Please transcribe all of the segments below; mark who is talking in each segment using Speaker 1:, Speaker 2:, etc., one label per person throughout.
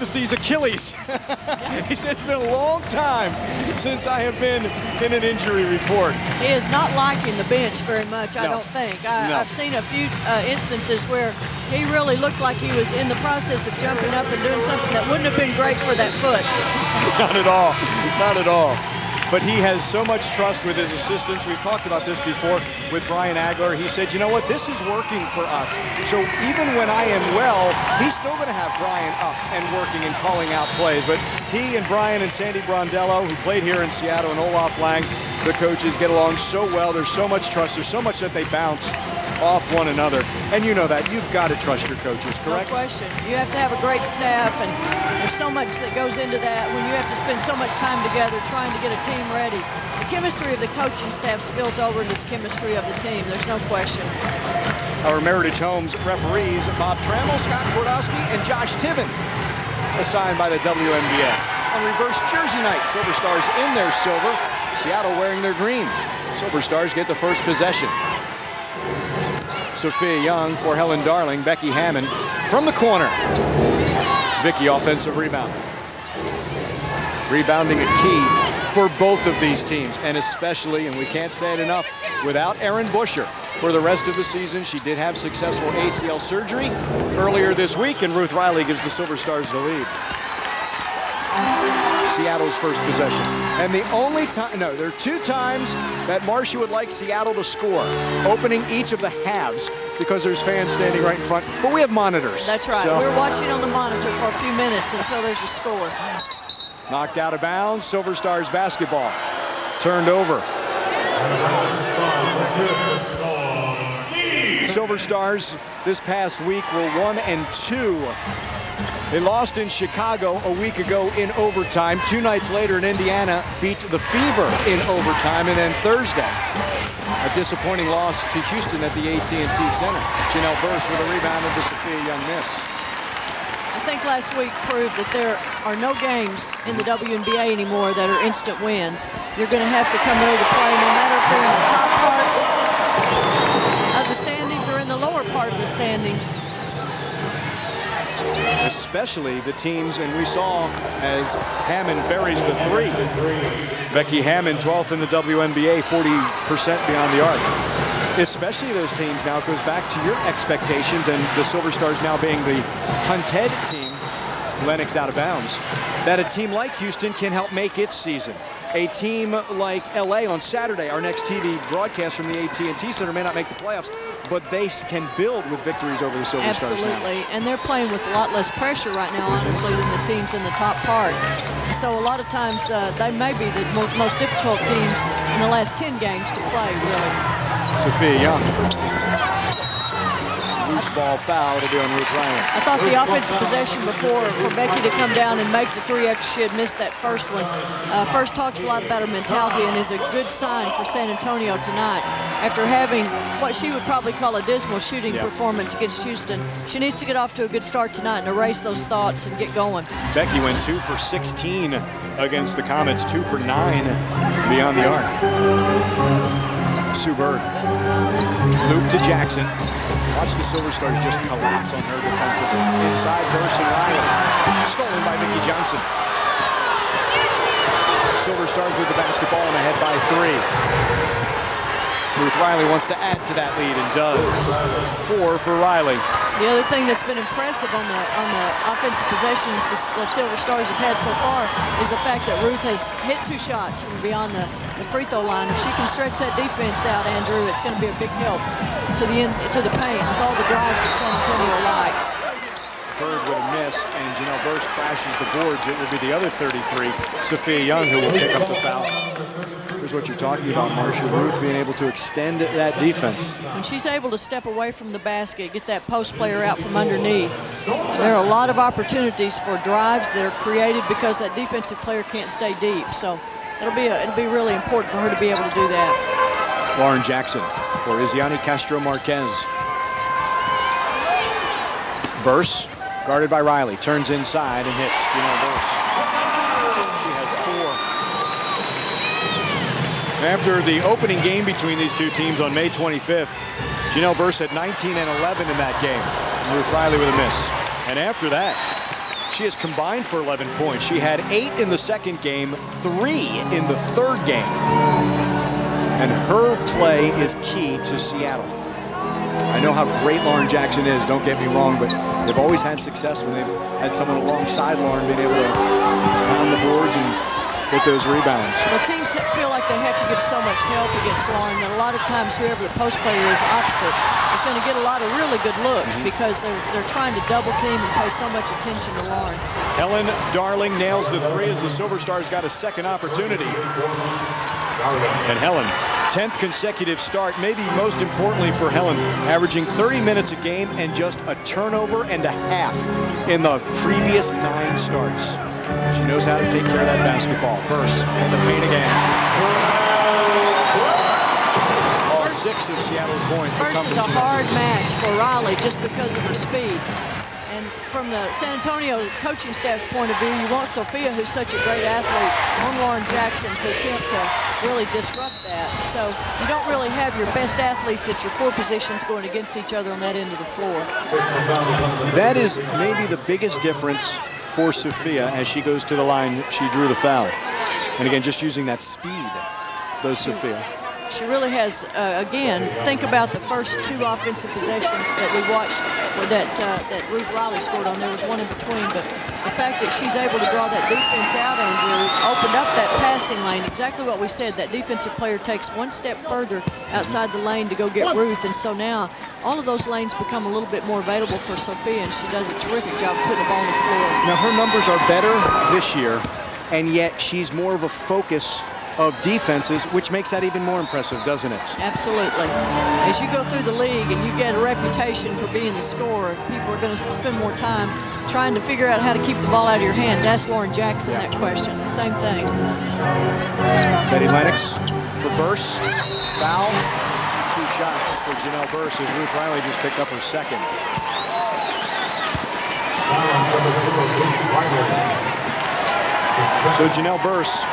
Speaker 1: His Achilles. He said it's been a long time since I have been in an injury report.
Speaker 2: He is not liking the bench very much, I
Speaker 1: No.
Speaker 2: don't think.
Speaker 1: No.
Speaker 2: I've seen a few instances where he really looked like he was in the process of jumping up and doing something that wouldn't have been great for that foot.
Speaker 1: Not at all. Not at all. But he has so much trust with his assistants. We've talked about this before with Brian Agler. He said, you know what, this is working for us. So even when I am well, he's still going to have Brian up and working and calling out plays. But he and Brian and Sandy Brondello, who played here in Seattle, and Olaf Lang, the coaches, get along so well. There's so much trust. There's so much that they bounce off one another. And you know that. You've got to trust your coaches, correct?
Speaker 2: No question. You have to have a great staff, and there's so much that goes into that when you have to spend so much time together trying to get a team ready. The chemistry of the coaching staff spills over into the chemistry of the team. There's no question.
Speaker 1: Our Meritage Homes referees, Bob Trammell, Scott Twardowski, and Josh Tiven, assigned by the WNBA. On reverse jersey night, Silver Stars in their silver, Seattle wearing their green. Silver Stars get the first possession. Sophia Young for Helen Darling, Becky Hammon from the corner. Vicky, offensive rebound. Rebounding a key for both of these teams, and especially, and we can't say it enough, without Erin Busher for the rest of the season. She did have successful ACL surgery earlier this week, and Ruth Riley gives the Silver Stars the lead. Seattle's first possession. And the only time, no, there are two times that Marcia would like Seattle to score, opening each of the halves because there's fans standing right in front, but we have monitors.
Speaker 2: That's right.
Speaker 1: So,
Speaker 2: we're watching on the monitor for a few minutes until there's a score.
Speaker 1: knocked out of bounds, Silver Stars basketball. Turned over. Silver Stars this past week were 1-2. They lost in Chicago a week ago in overtime. 2 nights later in Indiana, beat the Fever in overtime. And then Thursday, a disappointing loss to Houston at the AT&T Center. Chanel Burst with a rebound of the Sophia Young miss.
Speaker 2: I think last week proved that there are no games in the WNBA anymore that are instant wins. You're going to have to come ready to play no matter if they're in the top part of the standings or in the lower part of the standings.
Speaker 1: Especially the teams, and we saw as Hammon buries the 3. Becky Hammon, 12th in the WNBA, 40% beyond the arc. Especially those teams now, it goes back to your expectations, and the Silver Stars now being the hunted team, Lennox out of bounds, that a team like Houston can help make its season. A team like LA on Saturday, our next TV broadcast from the AT&T Center, may not make the playoffs, but they can build with victories over the Silver Stars now.
Speaker 2: Absolutely, and they're playing with a lot less pressure right now, honestly, than the teams in the top part. And so a lot of times they may be the most difficult teams in the last 10 games to play, really.
Speaker 1: Sophia Young. Loose ball foul to be on Ruth Riley.
Speaker 2: I thought the offensive possession before for Becky to come down and make the 3 after she had missed that first one. First talks a lot about her mentality and is a good sign for San Antonio tonight. After having what she would probably call a dismal shooting performance against Houston, she needs to get off to a good start tonight and erase those thoughts and get going.
Speaker 1: Becky went 2 for 16 against the Comets, 2 for 9 beyond the arc. Sue Bird. Loop to Jackson. Watch the Silver Stars just collapse on her defensively. Inside, Burst and Riley. Stolen by Vicki Johnson. Silver Stars with the basketball and ahead by 3. Ruth Riley wants to add to that lead and does. 4 for Riley.
Speaker 2: The other thing that's been impressive on the offensive possessions the Silver Stars have had so far is the fact that Ruth has hit 2 shots from beyond the free throw line. If she can stretch that defense out, Andrew, it's going to be a big help to the paint with all the drives that San Antonio likes.
Speaker 1: Bird with a miss, and Janelle Burst crashes the boards. It will be the other 33, Sophia Young, who will pick up the foul. Here's what you're talking about, Marcia. Ruth being able to extend that defense.
Speaker 2: When she's able to step away from the basket, get that post player out from underneath, there are a lot of opportunities for drives that are created because that defensive player can't stay deep. So it'll be really important for her to be able to do that.
Speaker 1: Lauren Jackson for Isiani Castro-Marquez. Burst, guarded by Riley, turns inside and hits Janelle Burst. She has 4. After the opening game between these two teams on May 25th, Janelle Burst had 19 and 11 in that game. Ruth Riley with a miss. And after that, she has combined for 11 points. She had 8 in the second game, 3 in the third game. And her play is key to Seattle. I know how great Lauren Jackson is, don't get me wrong, but they've always had success when they've had someone alongside Lauren being able to pound the boards and get those rebounds.
Speaker 2: Well, teams feel like they have to give so much help against Lauren, and a lot of times whoever the post player is opposite is going to get a lot of really good looks because they're trying to double team and pay so much attention to Lauren.
Speaker 1: Helen Darling nails the three as the Silver Stars got a second opportunity. And Helen, 10th consecutive start, maybe most importantly for Helen, averaging 30 minutes a game and just a turnover and a half in the previous 9 starts. She knows how to take care of that basketball. Burse in the paint again. All 6 of Seattle's points.
Speaker 2: Burse is a hard match for Riley just because of her speed. And from the San Antonio coaching staff's point of view, you want Sophia, who's such a great athlete, on Lauren Jackson to attempt to really disrupt that. So you don't really have your best athletes at your 4 positions going against each other on that end of the floor.
Speaker 1: That is maybe the biggest difference for Sophia as she goes to the line. She drew the foul. And again, just using that speed, does Sophia.
Speaker 2: She really has, again, think about the first 2 offensive possessions that we watched that Ruth Riley scored on. There was one in between, but the fact that she's able to draw that defense out, Andrew, opened up that passing lane. Exactly what we said, that defensive player takes one step further outside the lane to go get Ruth, and so now all of those lanes become a little bit more available for Sophia, and she does a terrific job putting the ball on the floor.
Speaker 1: Now, her numbers are better this year, and yet she's more of a focus of defenses, which makes that even more impressive, doesn't it?
Speaker 2: Absolutely. As you go through the league and you get a reputation for being the scorer, people are going to spend more time trying to figure out how to keep the ball out of your hands. Ask Lauren Jackson that question. The same thing.
Speaker 1: Betty Lennox for Burse. Foul. 2 shots for Janelle Burse as Ruth Riley just picked up her second. So Janelle Burse,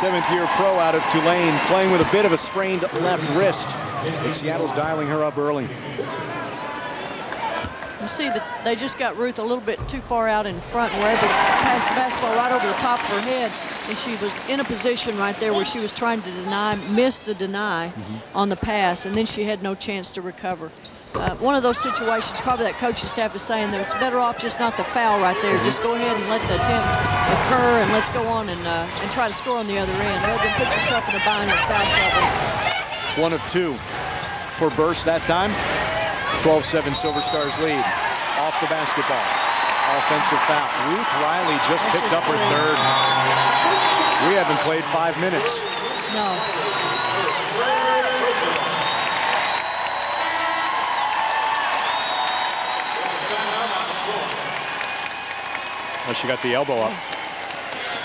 Speaker 1: 7th-year pro out of Tulane, playing with a bit of a sprained left wrist. And Seattle's dialing her up early.
Speaker 2: You see that they just got Ruth a little bit too far out in front and were able to pass the basketball right over the top of her head. And she was in a position right there where she was trying to miss the deny on the pass, and then she had no chance to recover. One of those situations, probably that coaching staff is saying that it's better off just not to foul right there. Just go ahead and let the attempt occur, and let's go on and try to score on the other end, rather than put yourself in a bind with foul troubles.
Speaker 1: 1 of 2 for Burse that time. 12-7 Silver Stars lead. Off the basketball. Offensive foul. Ruth Riley just picked up her 3rd. We haven't played 5 minutes.
Speaker 2: No.
Speaker 1: Oh, she got the elbow up.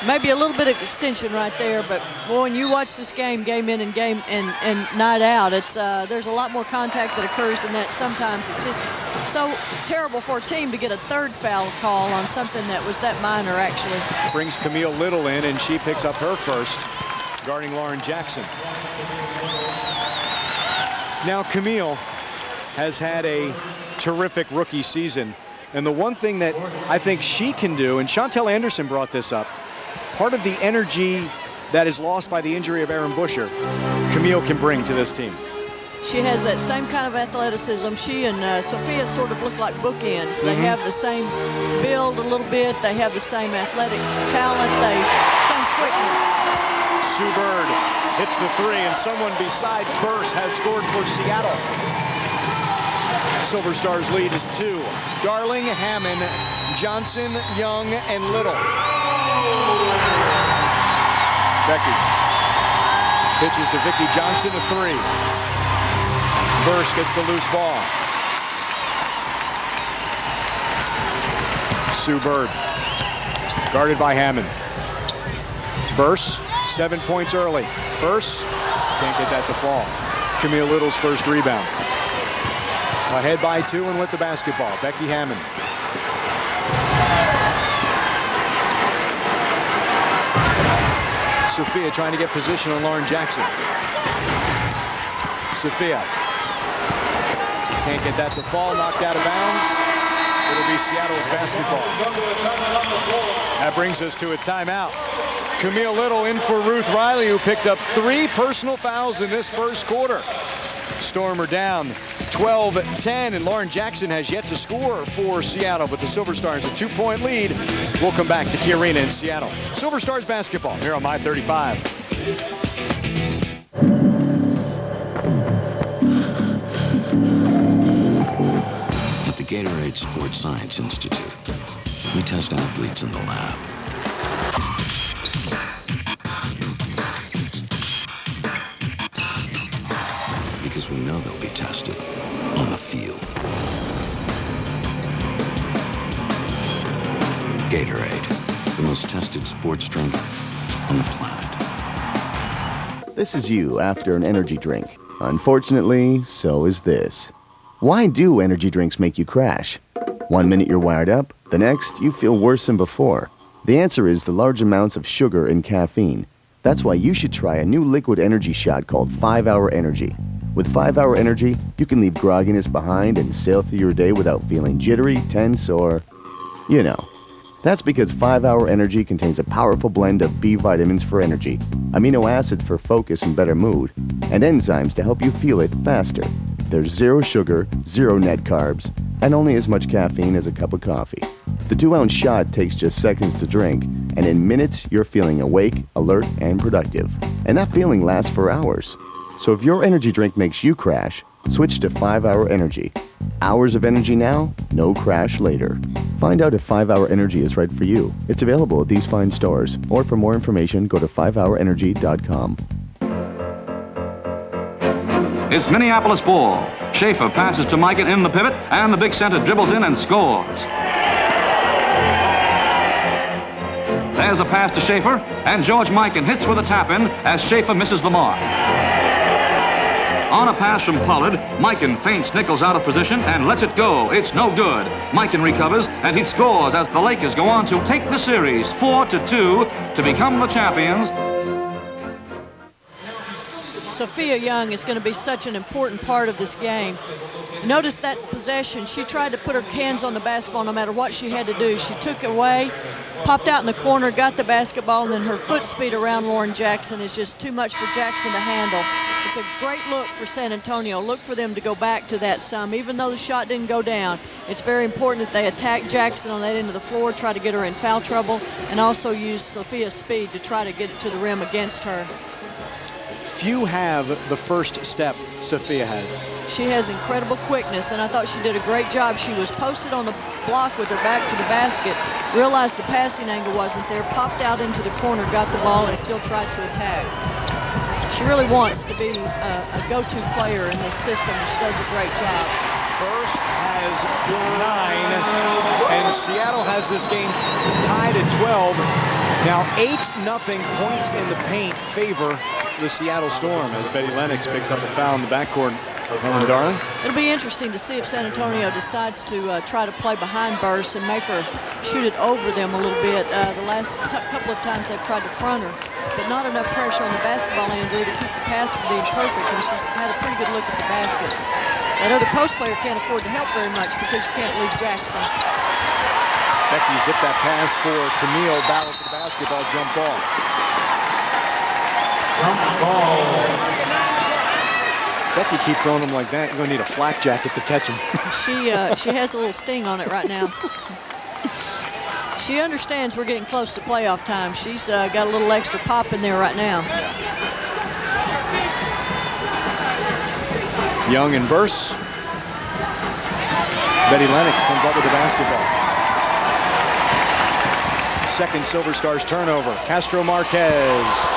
Speaker 2: Maybe a little bit of extension right there, but boy, when you watch this game in and night out, it's there's a lot more contact that occurs than that. Sometimes it's just so terrible for a team to get a 3rd foul call on something that was that minor, actually.
Speaker 1: Brings Camille Little in, and she picks up her 1st, guarding Lauren Jackson. Now, Camille has had a terrific rookie season. And the one thing that I think she can do, and Chantal Anderson brought this up, part of the energy that is lost by the injury of Aaron Busher, Camille can bring to this team.
Speaker 2: She has that same kind of athleticism. She and Sophia sort of look like bookends. They have the same build a little bit. They have the same athletic talent. Same quickness.
Speaker 1: Sue Bird hits the 3, and someone besides Burse has scored for Seattle. Silver Stars lead is 2. Darling, Hammon, Johnson, Young, and Little. Becky pitches to Vicki Johnson, a 3. Burse gets the loose ball. Sue Bird, guarded by Hammon. Burse, 7 points early. Burse can't get that to fall. Camille Little's 1st rebound. Ahead by 2 and with the basketball, Becky Hammon. Sophia trying to get position on Lauren Jackson. Sophia can't get that to fall, knocked out of bounds. It'll be Seattle's basketball. That brings us to a timeout. Camille Little in for Ruth Riley, who picked up 3 personal fouls in this first quarter. Storm are down 12-10, and Lauren Jackson has yet to score for Seattle, but the Silver Stars a 2-point lead. We'll come back to Key Arena in Seattle. Silver Stars basketball here on My 35.
Speaker 3: At the Gatorade Sports Science Institute, we test athletes in the lab. Because we know they'll be tested on the field. Gatorade, the most tested sports drink on the planet.
Speaker 4: This is you after an energy drink. Unfortunately, so is this. Why do energy drinks make you crash? 1 minute you're wired up, the next you feel worse than before. The answer is the large amounts of sugar and caffeine. That's why you should try a new liquid energy shot called 5-Hour Energy. With 5-Hour Energy, you can leave grogginess behind and sail through your day without feeling jittery, tense, or, you know. That's because 5-Hour Energy contains a powerful blend of B vitamins for energy, amino acids for focus and better mood, and enzymes to help you feel it faster. There's 0 sugar, 0 net carbs, and only as much caffeine as a cup of coffee. The 2-ounce shot takes just seconds to drink, and in minutes you're feeling awake, alert, and productive. And that feeling lasts for hours. So if your energy drink makes you crash, switch to 5-Hour Energy. Hours of energy now, no crash later. Find out if 5-Hour Energy is right for you. It's available at these fine stores, or for more information, go to 5hourenergy.com.
Speaker 5: It's Minneapolis ball. Schaefer passes to Mikan in the pivot, and the big center dribbles in and scores. There's a pass to Schaefer, and George Mikan hits with a tap-in as Schaefer misses the mark. On a pass from Pollard, Mikan feints Nichols out of position and lets it go. It's no good. Mikan recovers, and he scores as the Lakers go on to take the series 4-2 to become the champions.
Speaker 2: Sophia Young is going to be such an important part of this game. Notice that possession. She tried to put her hands on the basketball no matter what she had to do. She took it away, popped out in the corner, got the basketball, and then her foot speed around Lauren Jackson is just too much for Jackson to handle. It's a great look for San Antonio. Look for them to go back to that some. Even though the shot didn't go down, it's very important that they attack Jackson on that end of the floor, try to get her in foul trouble, and also use Sophia's speed to try to get it to the rim against her.
Speaker 1: Few have the first step Sophia has.
Speaker 2: She has incredible quickness, and I thought she did a great job. She was posted on the block with her back to the basket, realized the passing angle wasn't there, popped out into the corner, got the ball, and still tried to attack. She really wants to be a go-to player in this system, and she does a great job.
Speaker 1: Burst has 9, and Seattle has this game tied at 12. Now 8-0 points in the paint favor the Seattle Storm as Betty Lennox picks up a foul in the backcourt. Helen Darling?
Speaker 2: It'll be interesting to see if San Antonio decides to try to play behind Burst and make her shoot it over them a little bit. The last couple of times they've tried to front her, but not enough pressure on the basketball end to keep the pass from being perfect, and she's had a pretty good look at the basket. That other post player can't afford to help very much because you can't leave Jackson.
Speaker 1: Becky zipped that pass for Camille, battle for the basketball, jump ball. Becky keep throwing them like that. You're going to need a flak jacket to catch them.
Speaker 2: She has a little sting on it right now. She understands we're getting close to playoff time. She's got a little extra pop in there right now.
Speaker 1: Young and Burse. Betty Lennox comes up with the basketball. Second Silver Stars turnover. Castro Marquez.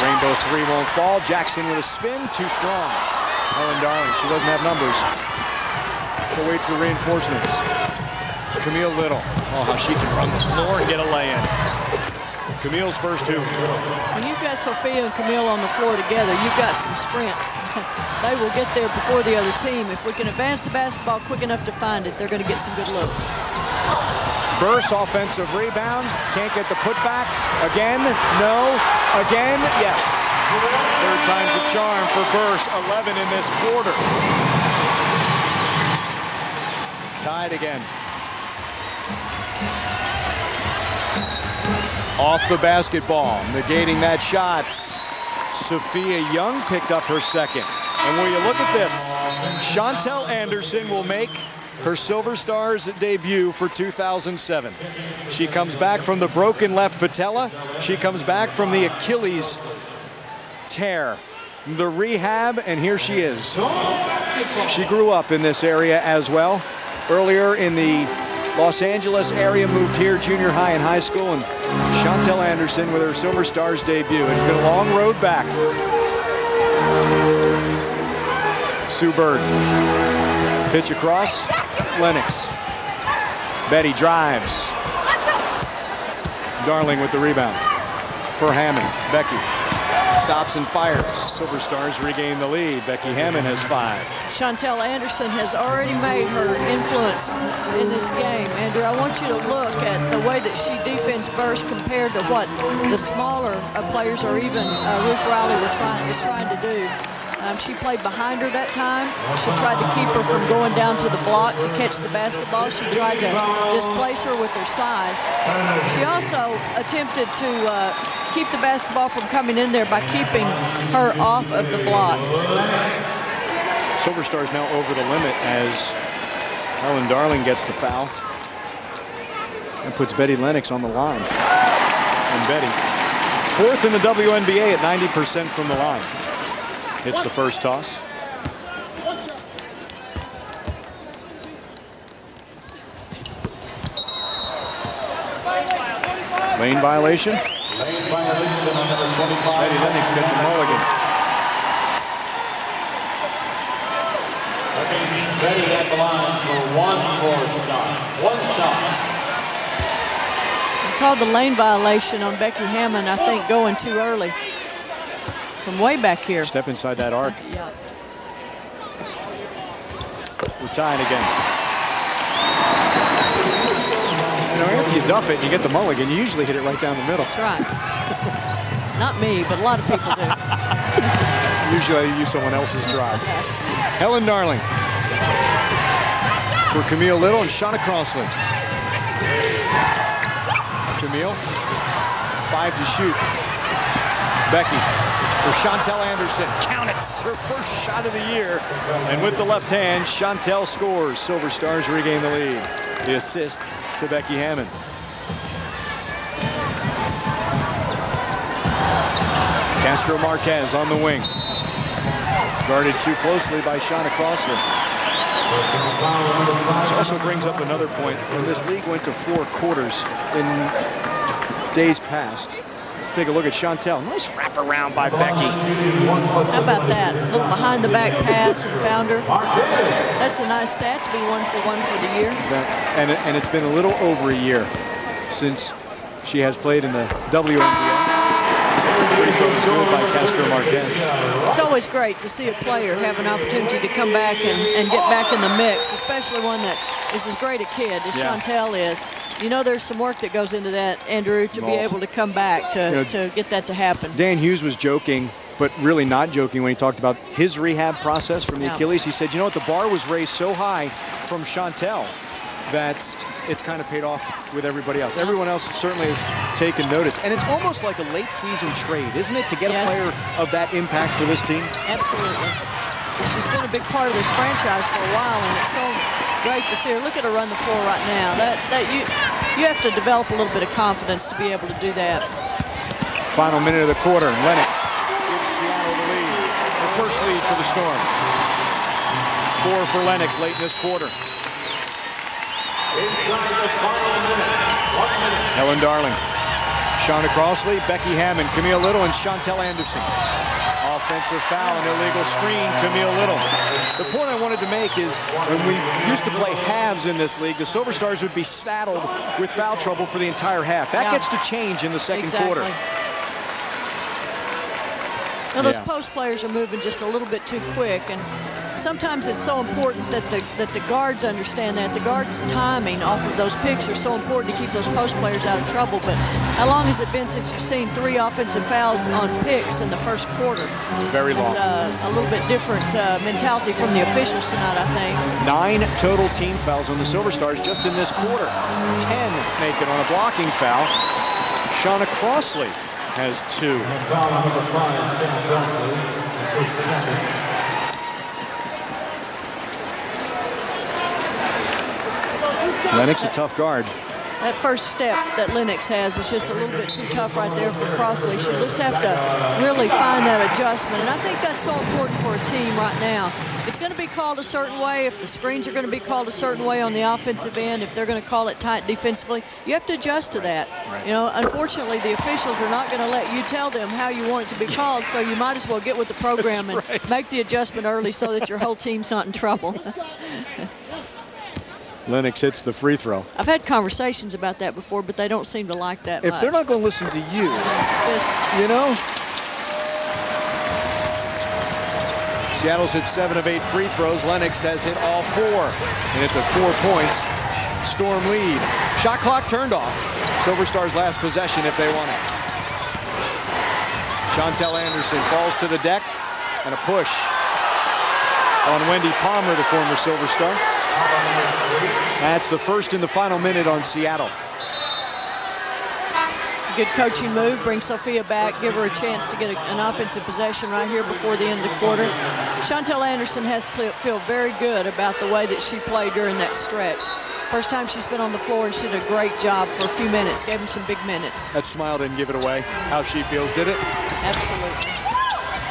Speaker 1: Rainbow 3 won't fall. Jackson with a spin, too strong. Helen Darling, she doesn't have numbers. She'll wait for reinforcements. Camille Little. Oh, how she can run the floor and get a lay-in. Camille's first 2.
Speaker 2: When you've got Sophia and Camille on the floor together, you've got some sprints. They will get there before the other team. If we can advance the basketball quick enough to find it, they're going to get some good looks.
Speaker 1: Burst, offensive rebound. Can't get the putback. Again, no. Again, yes. Third time's a charm for Burst. 11 in this quarter. Tied again. Off the basketball, negating that shot. Sophia Young picked up her second. And will you look at this? Chantal Anderson will make her Silver Stars debut for 2007. She comes back from the broken left patella. She comes back from the Achilles tear, the rehab, and here she is. She grew up in this area as well. Earlier in the Los Angeles area, moved here junior high and high school, and Chantal Anderson with her Silver Stars debut. It's been a long road back. Sue Bird. Pitch across. Lennox. Betty drives. Darling with the rebound. For Hammon. Becky stops and fires. Silver Stars regain the lead. Becky Hammon has 5.
Speaker 2: Chantal Anderson has already made her influence in this game. Andrew, I want you to look at the way that she defends burst compared to what the smaller players or even Ruth Riley is trying to do. She played behind her that time. She tried to keep her from going down to the block to catch the basketball. She tried to displace her with her size. She also attempted to keep the basketball from coming in there by keeping her off of the block.
Speaker 1: Silver Stars now over the limit as Helen Darling gets the foul and puts Betty Lennox on the line. And Betty, 4th in the WNBA at 90% from the line. Hits the first toss. Lane violation.
Speaker 6: Lane violation on number 25.
Speaker 1: Betty Lennox gets a mulligan.
Speaker 6: Betty at the line for one shot.
Speaker 2: They called the lane violation on Becky Hammon, I think, going too early. From way back here.
Speaker 1: Step inside that arc.
Speaker 2: Yeah.
Speaker 1: We're tying again. You know, after you duff it and you get the mulligan, you usually hit it right down the middle.
Speaker 2: That's right. Not me, but a lot of people do.
Speaker 1: Usually I use someone else's drive. Helen Darling. For Camille Little and Shauna Crossley. Camille. 5 to shoot. Becky. For Chantal Anderson, count it, her first shot of the year. And with the left hand, Chantal scores. Silver Stars regain the lead. The assist to Becky Hammon. Castro Marquez on the wing. Guarded too closely by Shauna Crossley. This also brings up another point. When this league went to 4 quarters in days past, take a look at Chantal. Nice wraparound by Becky.
Speaker 2: How about that? A little behind the back pass and found her. That's a nice stat to be 1 for 1 for the year.
Speaker 1: And it's been a little over a year since she has played in the WNBA. Free throws good by Castro Marquez.
Speaker 2: It's always great to see a player have an opportunity to come back and get back in the mix, especially one that is as great a kid as Chantal is. You know, there's some work that goes into that, Andrew, to be able to come back to get that to happen.
Speaker 1: Dan Hughes was joking, but really not joking when he talked about his rehab process from the Achilles. He said, you know what, the bar was raised so high from Chantal that it's kind of paid off with everybody else. Everyone else certainly has taken notice. And it's almost like a late season trade, isn't it, to get a player of that impact for this team?
Speaker 2: Absolutely. She's been a big part of this franchise for a while, and it's so great to see her. Look at her run the floor right now. You have to develop a little bit of confidence to be able to do that.
Speaker 1: Final minute of the quarter. Lennox gives Seattle the lead. The first lead for the Storm. 4 for Lennox late in this quarter. Helen Darling, Shauna Crossley, Becky Hammon, Camille Little, and Chantal Anderson. Offensive foul, an illegal screen, Camille Little. The point I wanted to make is when we used to play halves in this league, the Silver Stars would be saddled with foul trouble for the entire half. That gets to change in the second quarter.
Speaker 2: Now those post players are moving just a little bit too quick, and sometimes it's so important that the guards understand that. The guards' timing off of those picks are so important to keep those post players out of trouble. But how long has it been since you've seen 3 offensive fouls on picks in the first quarter?
Speaker 1: Very long.
Speaker 2: It's a little bit different mentality from the officials tonight, I think.
Speaker 1: 9 total team fouls on the Silver Stars just in this quarter. 10 make it on a blocking foul. Shauna Crossley has 2. Lennox, a tough guard.
Speaker 2: That first step that Lennox has is just a little bit too tough right there for Crossley. She'll just have to really find that adjustment. And I think that's so important for a team right now. If it's going to be called a certain way, if the screens are going to be called a certain way on the offensive end, if they're going to call it tight defensively, you have to adjust to that.
Speaker 1: Right.
Speaker 2: You know, unfortunately, the officials are not going to let you tell them how you want it to be called, so you might as well get with the program and make the adjustment early so that your whole team's not in trouble.
Speaker 1: Lennox hits the free throw.
Speaker 2: I've had conversations about that before, but they don't seem to like that
Speaker 1: If
Speaker 2: much.
Speaker 1: they're not going to listen to you,
Speaker 2: It's just,
Speaker 1: you know? Seattle's hit 7 of 8 free throws. Lennox has hit all 4. And it's a 4-point Storm lead. Shot clock turned off. Silver Stars' last possession if they want it. Chantal Anderson falls to the deck. And a push on Wendy Palmer, the former Silver Star. That's the first in the final minute on Seattle.
Speaker 2: good coaching move, bring Sophia back, give her a chance to get an offensive possession right here before the end of the quarter. Chantal Anderson has feel very good about the way that she played during that stretch. First time she's been on the floor, and she did a great job for a few minutes, gave them some big minutes.
Speaker 1: That smile didn't give it away. How she feels, did it?
Speaker 2: Absolutely.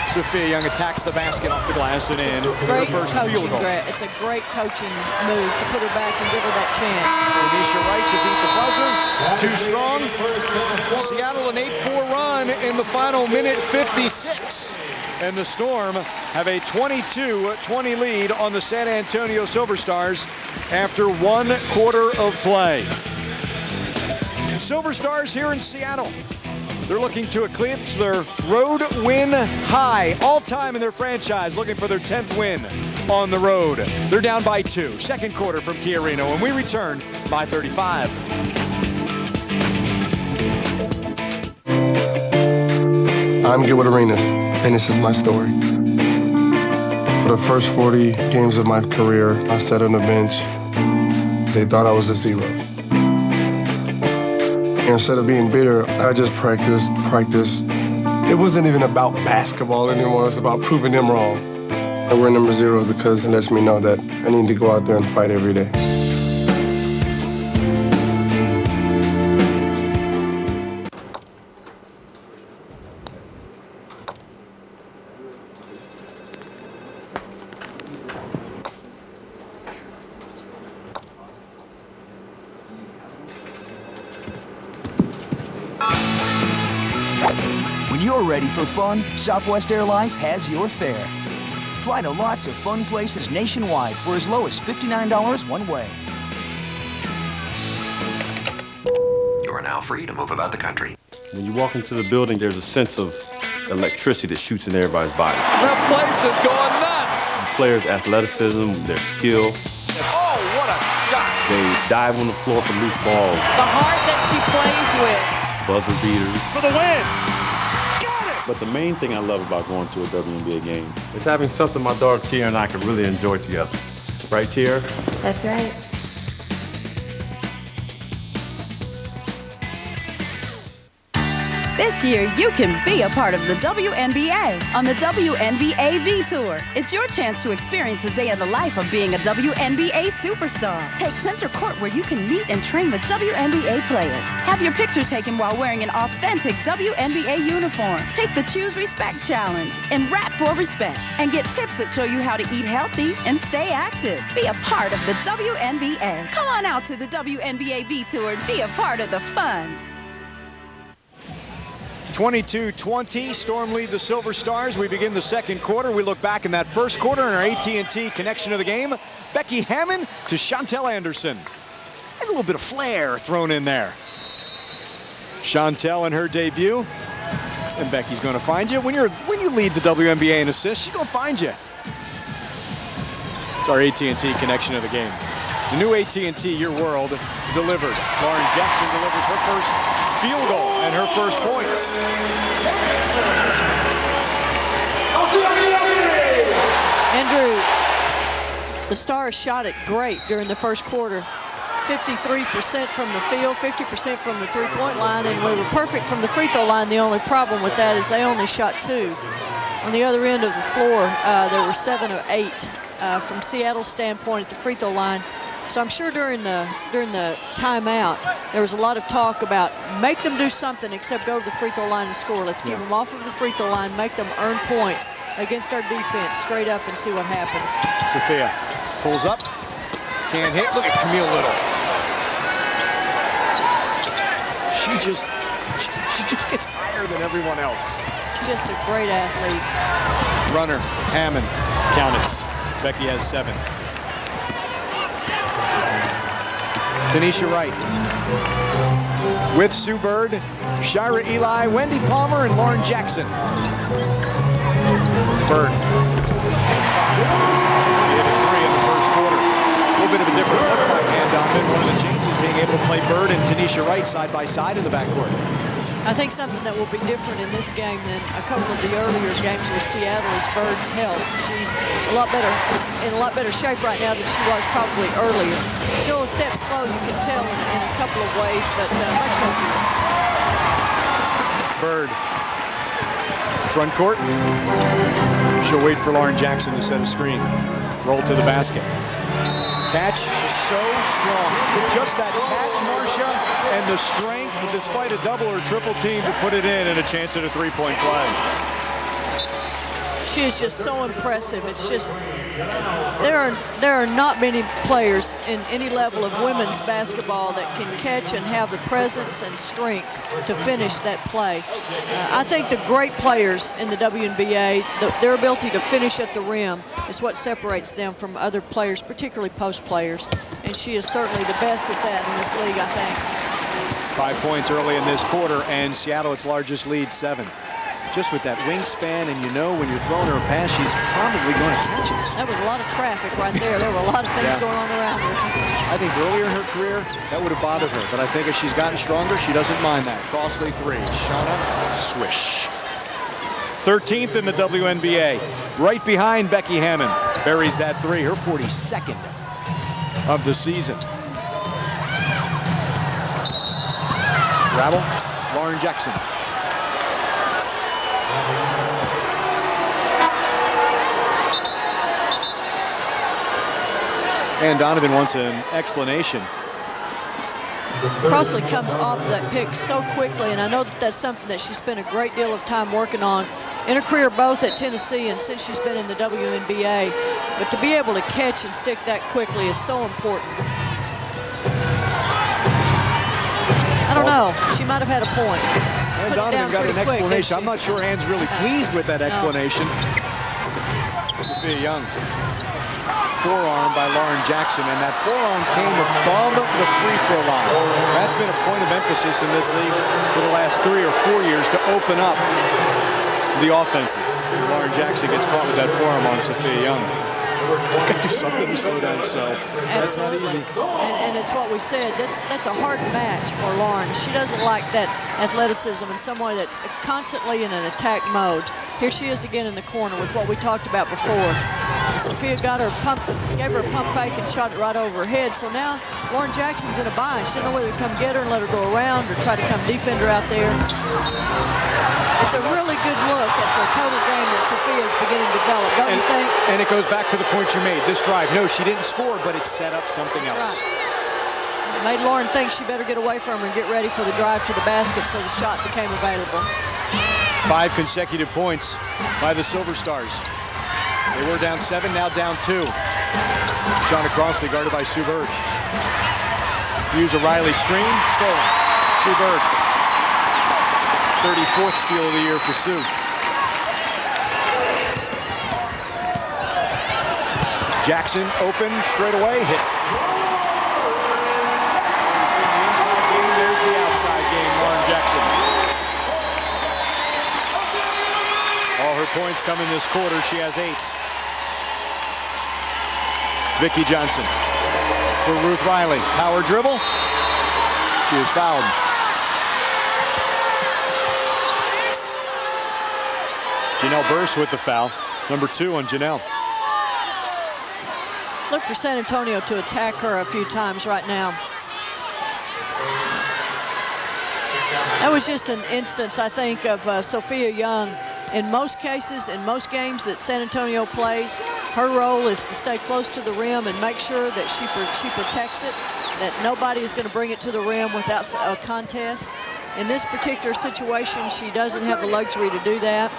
Speaker 1: Sophia Young attacks the basket off the glass and in.
Speaker 2: Great
Speaker 1: Her first
Speaker 2: coaching,
Speaker 1: field goal.
Speaker 2: It's a great coaching move to put her back and give her that chance.
Speaker 1: Anisha Wright to beat the buzzer. Too strong. Seattle an 8-4 run in the final minute 56. And the Storm have a 22-20 lead on the San Antonio Silver Stars after 1 quarter of play. Silver Stars here in Seattle. They're looking to eclipse their road win high all-time in their franchise, looking for their 10th win on the road. They're down by 2. Second quarter from Kia Reno, and we return by 35.
Speaker 7: I'm Gilbert Arenas, and this is my story. For the first 40 games of my career, I sat on the bench. They thought I was a zero. Instead of being bitter, I just practiced. It wasn't even about basketball anymore. It was about proving them wrong. I wear number 0 because it lets me know that I need to go out there and fight every day.
Speaker 8: When you're ready for fun, Southwest Airlines has your fare. Fly to lots of fun places nationwide for as low as $59 one way.
Speaker 9: You are now free to move about the country.
Speaker 10: When you walk into the building, there's a sense of electricity that shoots in everybody's body.
Speaker 6: The place is going nuts!
Speaker 10: The players' athleticism, their skill.
Speaker 6: Oh, what a shot!
Speaker 10: They dive on the floor for loose balls.
Speaker 11: The heart that she plays with.
Speaker 10: Buzzer beaters.
Speaker 6: For the win!
Speaker 10: But the main thing I love about going to a WNBA game is having something my daughter Tia and I can really enjoy together. Right, Tia?
Speaker 11: That's right.
Speaker 12: This year, you can be a part of the WNBA on the WNBA V Tour. It's your chance to experience a day in the life of being a WNBA superstar. Take center court where you can meet and train with WNBA players. Have your picture taken while wearing an authentic WNBA uniform. Take the Choose Respect Challenge and rap for respect. And get tips that show you how to eat healthy and stay active. Be a part of the WNBA. Come on out to the WNBA V Tour and be a part of the fun.
Speaker 1: 22-20, Storm lead the Silver Stars. We begin the second quarter. We look back in that first quarter in our AT&T connection of the game. Becky Hammon to Chantal Anderson. And a little bit of flair thrown in there. Chantal in her debut. And Becky's going to find you. When you lead the WNBA in assists, she's going to find you. It's our AT&T connection of the game. The new AT&T Your World delivered. Lauren Jackson delivers her first field goal and her first points.
Speaker 2: Andrew, the Stars shot it great during the first quarter. 53% from the field, 50% from the three-point line, and we were perfect from the free throw line. The only problem with that is they only shot 2. On the other end of the floor, there were 7 or 8 from Seattle's standpoint at the free throw line. So I'm sure during the timeout, there was a lot of talk about make them do something except go to the free throw line and score. Let's keep them off of the free throw line, make them earn points against our defense straight up and see what happens.
Speaker 1: Sophia pulls up, can't hit. Look at Camille Little. She just gets higher than everyone else.
Speaker 2: Just a great athlete.
Speaker 1: Runner, Hammon, count it. Becky has 7. Tanisha Wright with Sue Bird, Shira Eli, Wendy Palmer, and Lauren Jackson. Bird. She hit a 3 in the first quarter. A little bit of a different look by Ann Donovan. One of the changes being able to play Bird and Tanisha Wright side by side in the backcourt.
Speaker 2: I think something that will be different in this game than a couple of the earlier games with Seattle is Bird's health. She's in a lot better shape right now than she was probably earlier. Still a step slow, you can tell in a couple of ways, but much healthier.
Speaker 1: Bird, front court. She'll wait for Lauren Jackson to set a screen. Roll to the basket. Catch, she's so strong. Just that catch, Marcia, and the strength, despite a double or triple team, to put it in and a chance at a three-point play.
Speaker 2: She is just so impressive. It's just, there are not many players in any level of women's basketball that can catch and have the presence and strength to finish that play. I think the great players in the WNBA, their ability to finish at the rim is what separates them from other players, particularly post players. And she is certainly the best at that in this league, I think.
Speaker 1: 5 points early in this quarter, and Seattle, its largest lead, 7. Just with that wingspan, and you know when you're throwing her a pass, she's probably going to catch it.
Speaker 2: That was a lot of traffic right there. There were a lot of things going on around her.
Speaker 1: I think earlier in her career, that would have bothered her. But I think as she's gotten stronger, she doesn't mind that. Crossley 3. Shauna, swish. 13th in the WNBA. Right behind Becky Hammon. Buries that 3, her 42nd of the season. Travel, Lauren Jackson. And Donovan wants an explanation.
Speaker 2: Crossley comes off of that pick so quickly, and I know that that's something that she spent a great deal of time working on in her career, both at Tennessee and since she's been in the WNBA. But to be able to catch and stick that quickly is so important. I don't know. She might have had a point.
Speaker 1: And Donovan got an explanation. I'm not sure Ann's really pleased with that explanation. Sophia Young. Forearm by Lauren Jackson, and that forearm came above the free throw line. That's been a point of emphasis in this league for the last 3 or 4 years to open up the offenses. And Lauren Jackson gets caught with that forearm on Sophia Young. Got to do something to slow down so. That's not easy.
Speaker 2: And it's what we said. That's a hard match for Lauren. She doesn't like that athleticism and someone that's constantly in an attack mode. Here she is again in the corner with what we talked about before. Sophia got her gave her a pump fake and shot it right over her head. So now Lauren Jackson's in a bind. She doesn't know whether to come get her and let her go around or try to come defend her out there. It's a really good look at the total game that Sophia is beginning to develop, don't you think?
Speaker 1: And it goes back to the point you made. This drive, no, she didn't score, but it set up something else.
Speaker 2: Right. It made Lauren think she better get away from her and get ready for the drive to the basket, so the shot became available.
Speaker 1: 5 consecutive points by the Silver Stars. They were down 7, now down 2. Shauna Crossley guarded by Sue Bird. Use a Riley screen, stolen. Sue Bird. 34th steal of the year for Sue. Jackson open straight away, hits. There's the inside game, there's the outside game, Lauren Jackson. All her points come in this quarter, she has 8. Becky Johnson for Ruth Riley. Power dribble. She is fouled. Janelle Burse with the foul. Number 2 on Janelle.
Speaker 2: Look for San Antonio to attack her a few times right now. That was just an instance, I think, of Sophia Young. In most cases, in most games that San Antonio plays, her role is to stay close to the rim and make sure that she protects it, that nobody is going to bring it to the rim without a contest. In this particular situation, she doesn't have the luxury to do that.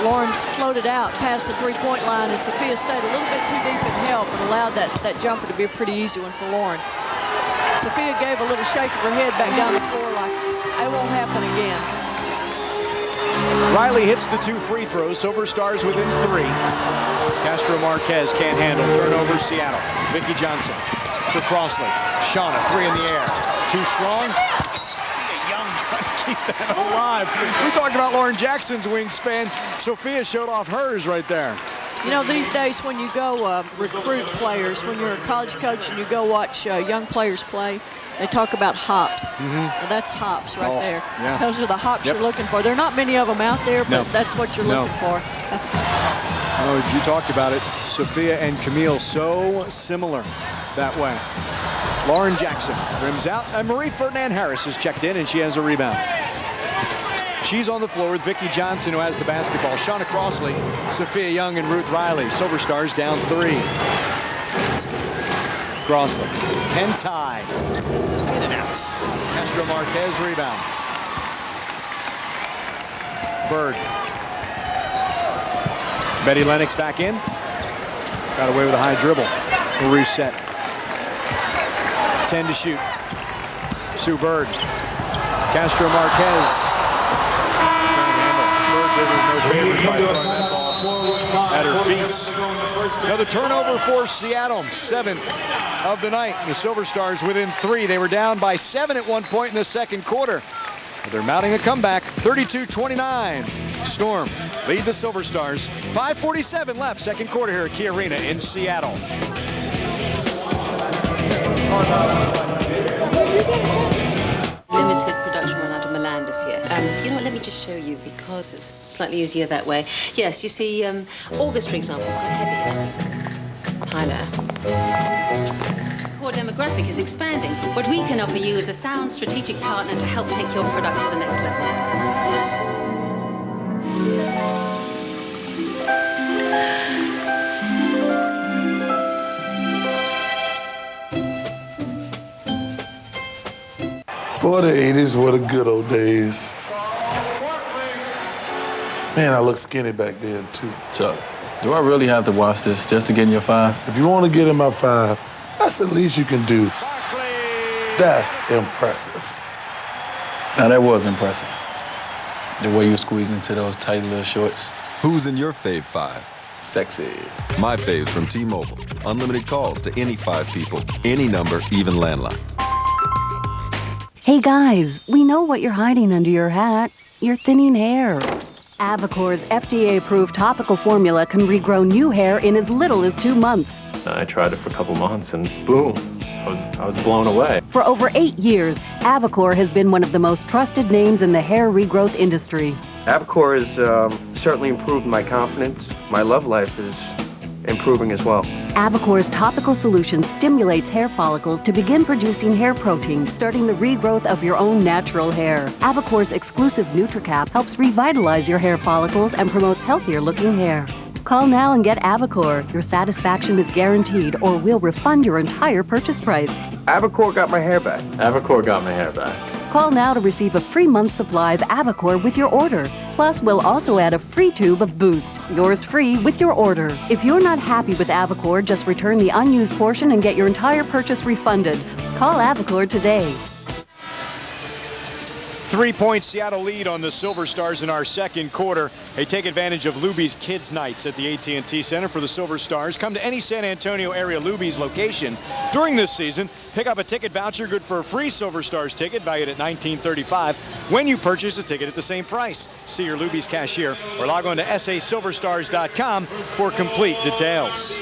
Speaker 2: Lauren floated out past the three-point line, and Sophia stayed a little bit too deep in help and allowed that jumper to be a pretty easy one for Lauren. Sophia gave a little shake of her head back down the floor like, it won't happen again.
Speaker 1: Riley hits the 2 free throws. Silver Stars within 3. Castro Marquez can't handle. Turnover, Seattle. Becky Johnson for Crossley. Shauna, 3 in the air. Too strong. Sophia Young trying to keep that alive. We talked about Lauren Jackson's wingspan. Sophia showed off hers right there.
Speaker 2: You know, these days when you go recruit players, when you're a college coach and you go watch young players play, they talk about hops. Well, that's hops right there.
Speaker 1: Yeah.
Speaker 2: Those are the hops you're looking for. There are not many of them out there, but that's what you're looking for.
Speaker 1: Oh, you talked about it. Sophia and Camille so similar that way. Lauren Jackson rims out, and Marie Ferdinand Harris has checked in, and she has a rebound. She's on the floor with Becky Johnson, who has the basketball. Shauna Crossley, Sophia Young, and Ruth Riley. Silver Stars down 3. Crossley can tie. In and out. Castro Marquez rebound. Bird. Betty Lennox back in. Got away with a high dribble. A reset. 10 to shoot. Sue Bird. Castro Marquez. No favors by throwing that ball at her feet. Another turnover for Seattle, 7th of the night. The Silver Stars within 3. They were down by 7 at one point in the second quarter. But they're mounting a comeback, 32-29. Storm lead the Silver Stars. 5:47 left, second quarter here at Key Arena in Seattle.
Speaker 13: Limited production run out of Milan this year. You know what, let me just show you because it's slightly easier that way. Yes, you see, August, for example, is quite heavy. Tyler. Core demographic is expanding. What we can offer you is a sound strategic partner to help take your product to the next level.
Speaker 14: Boy, the 80s were the good old days. Man, I looked skinny back then, too.
Speaker 15: Chuck, do I really have to watch this just to get in your 5?
Speaker 14: If you want to get in my 5, that's the least you can do. That's impressive.
Speaker 15: Now, that was impressive. The way you squeeze into those tight little shorts.
Speaker 16: Who's in your fave 5?
Speaker 15: Sexy.
Speaker 16: My fave's from T-Mobile. Unlimited calls to any 5 people, any number, even landlines.
Speaker 17: Hey guys, we know what you're hiding under your hat. You're thinning hair. Avacor's FDA-approved topical formula can regrow new hair in as little as 2 months.
Speaker 18: I tried it for a couple months and boom, I was blown away.
Speaker 17: For over 8 years, Avacor has been one of the most trusted names in the hair regrowth industry.
Speaker 19: Avacor has certainly improved my confidence. My love life is improving as well.
Speaker 17: Avacor's topical solution stimulates hair follicles to begin producing hair protein, starting the regrowth of your own natural hair. Avacor's exclusive NutriCap helps revitalize your hair follicles and promotes healthier looking hair. Call now and get Avacor. Your satisfaction is guaranteed or we'll refund your entire purchase price.
Speaker 19: Avacor got my hair back.
Speaker 18: Avacor got my hair back.
Speaker 17: Call now to receive a free month supply of Avacor with your order. Plus, we'll also add a free tube of Boost. Yours free with your order. If you're not happy with Avacor, just return the unused portion and get your entire purchase refunded. Call Avacor today.
Speaker 1: 3-point Seattle lead on the Silver Stars in our second quarter. Hey, take advantage of Luby's Kids Nights at the AT&T Center for the Silver Stars. Come to any San Antonio area Luby's location during this season. Pick up a ticket voucher good for a free Silver Stars ticket valued at $19.35 when you purchase a ticket at the same price. See your Luby's cashier or log on to sasilverstars.com for complete details.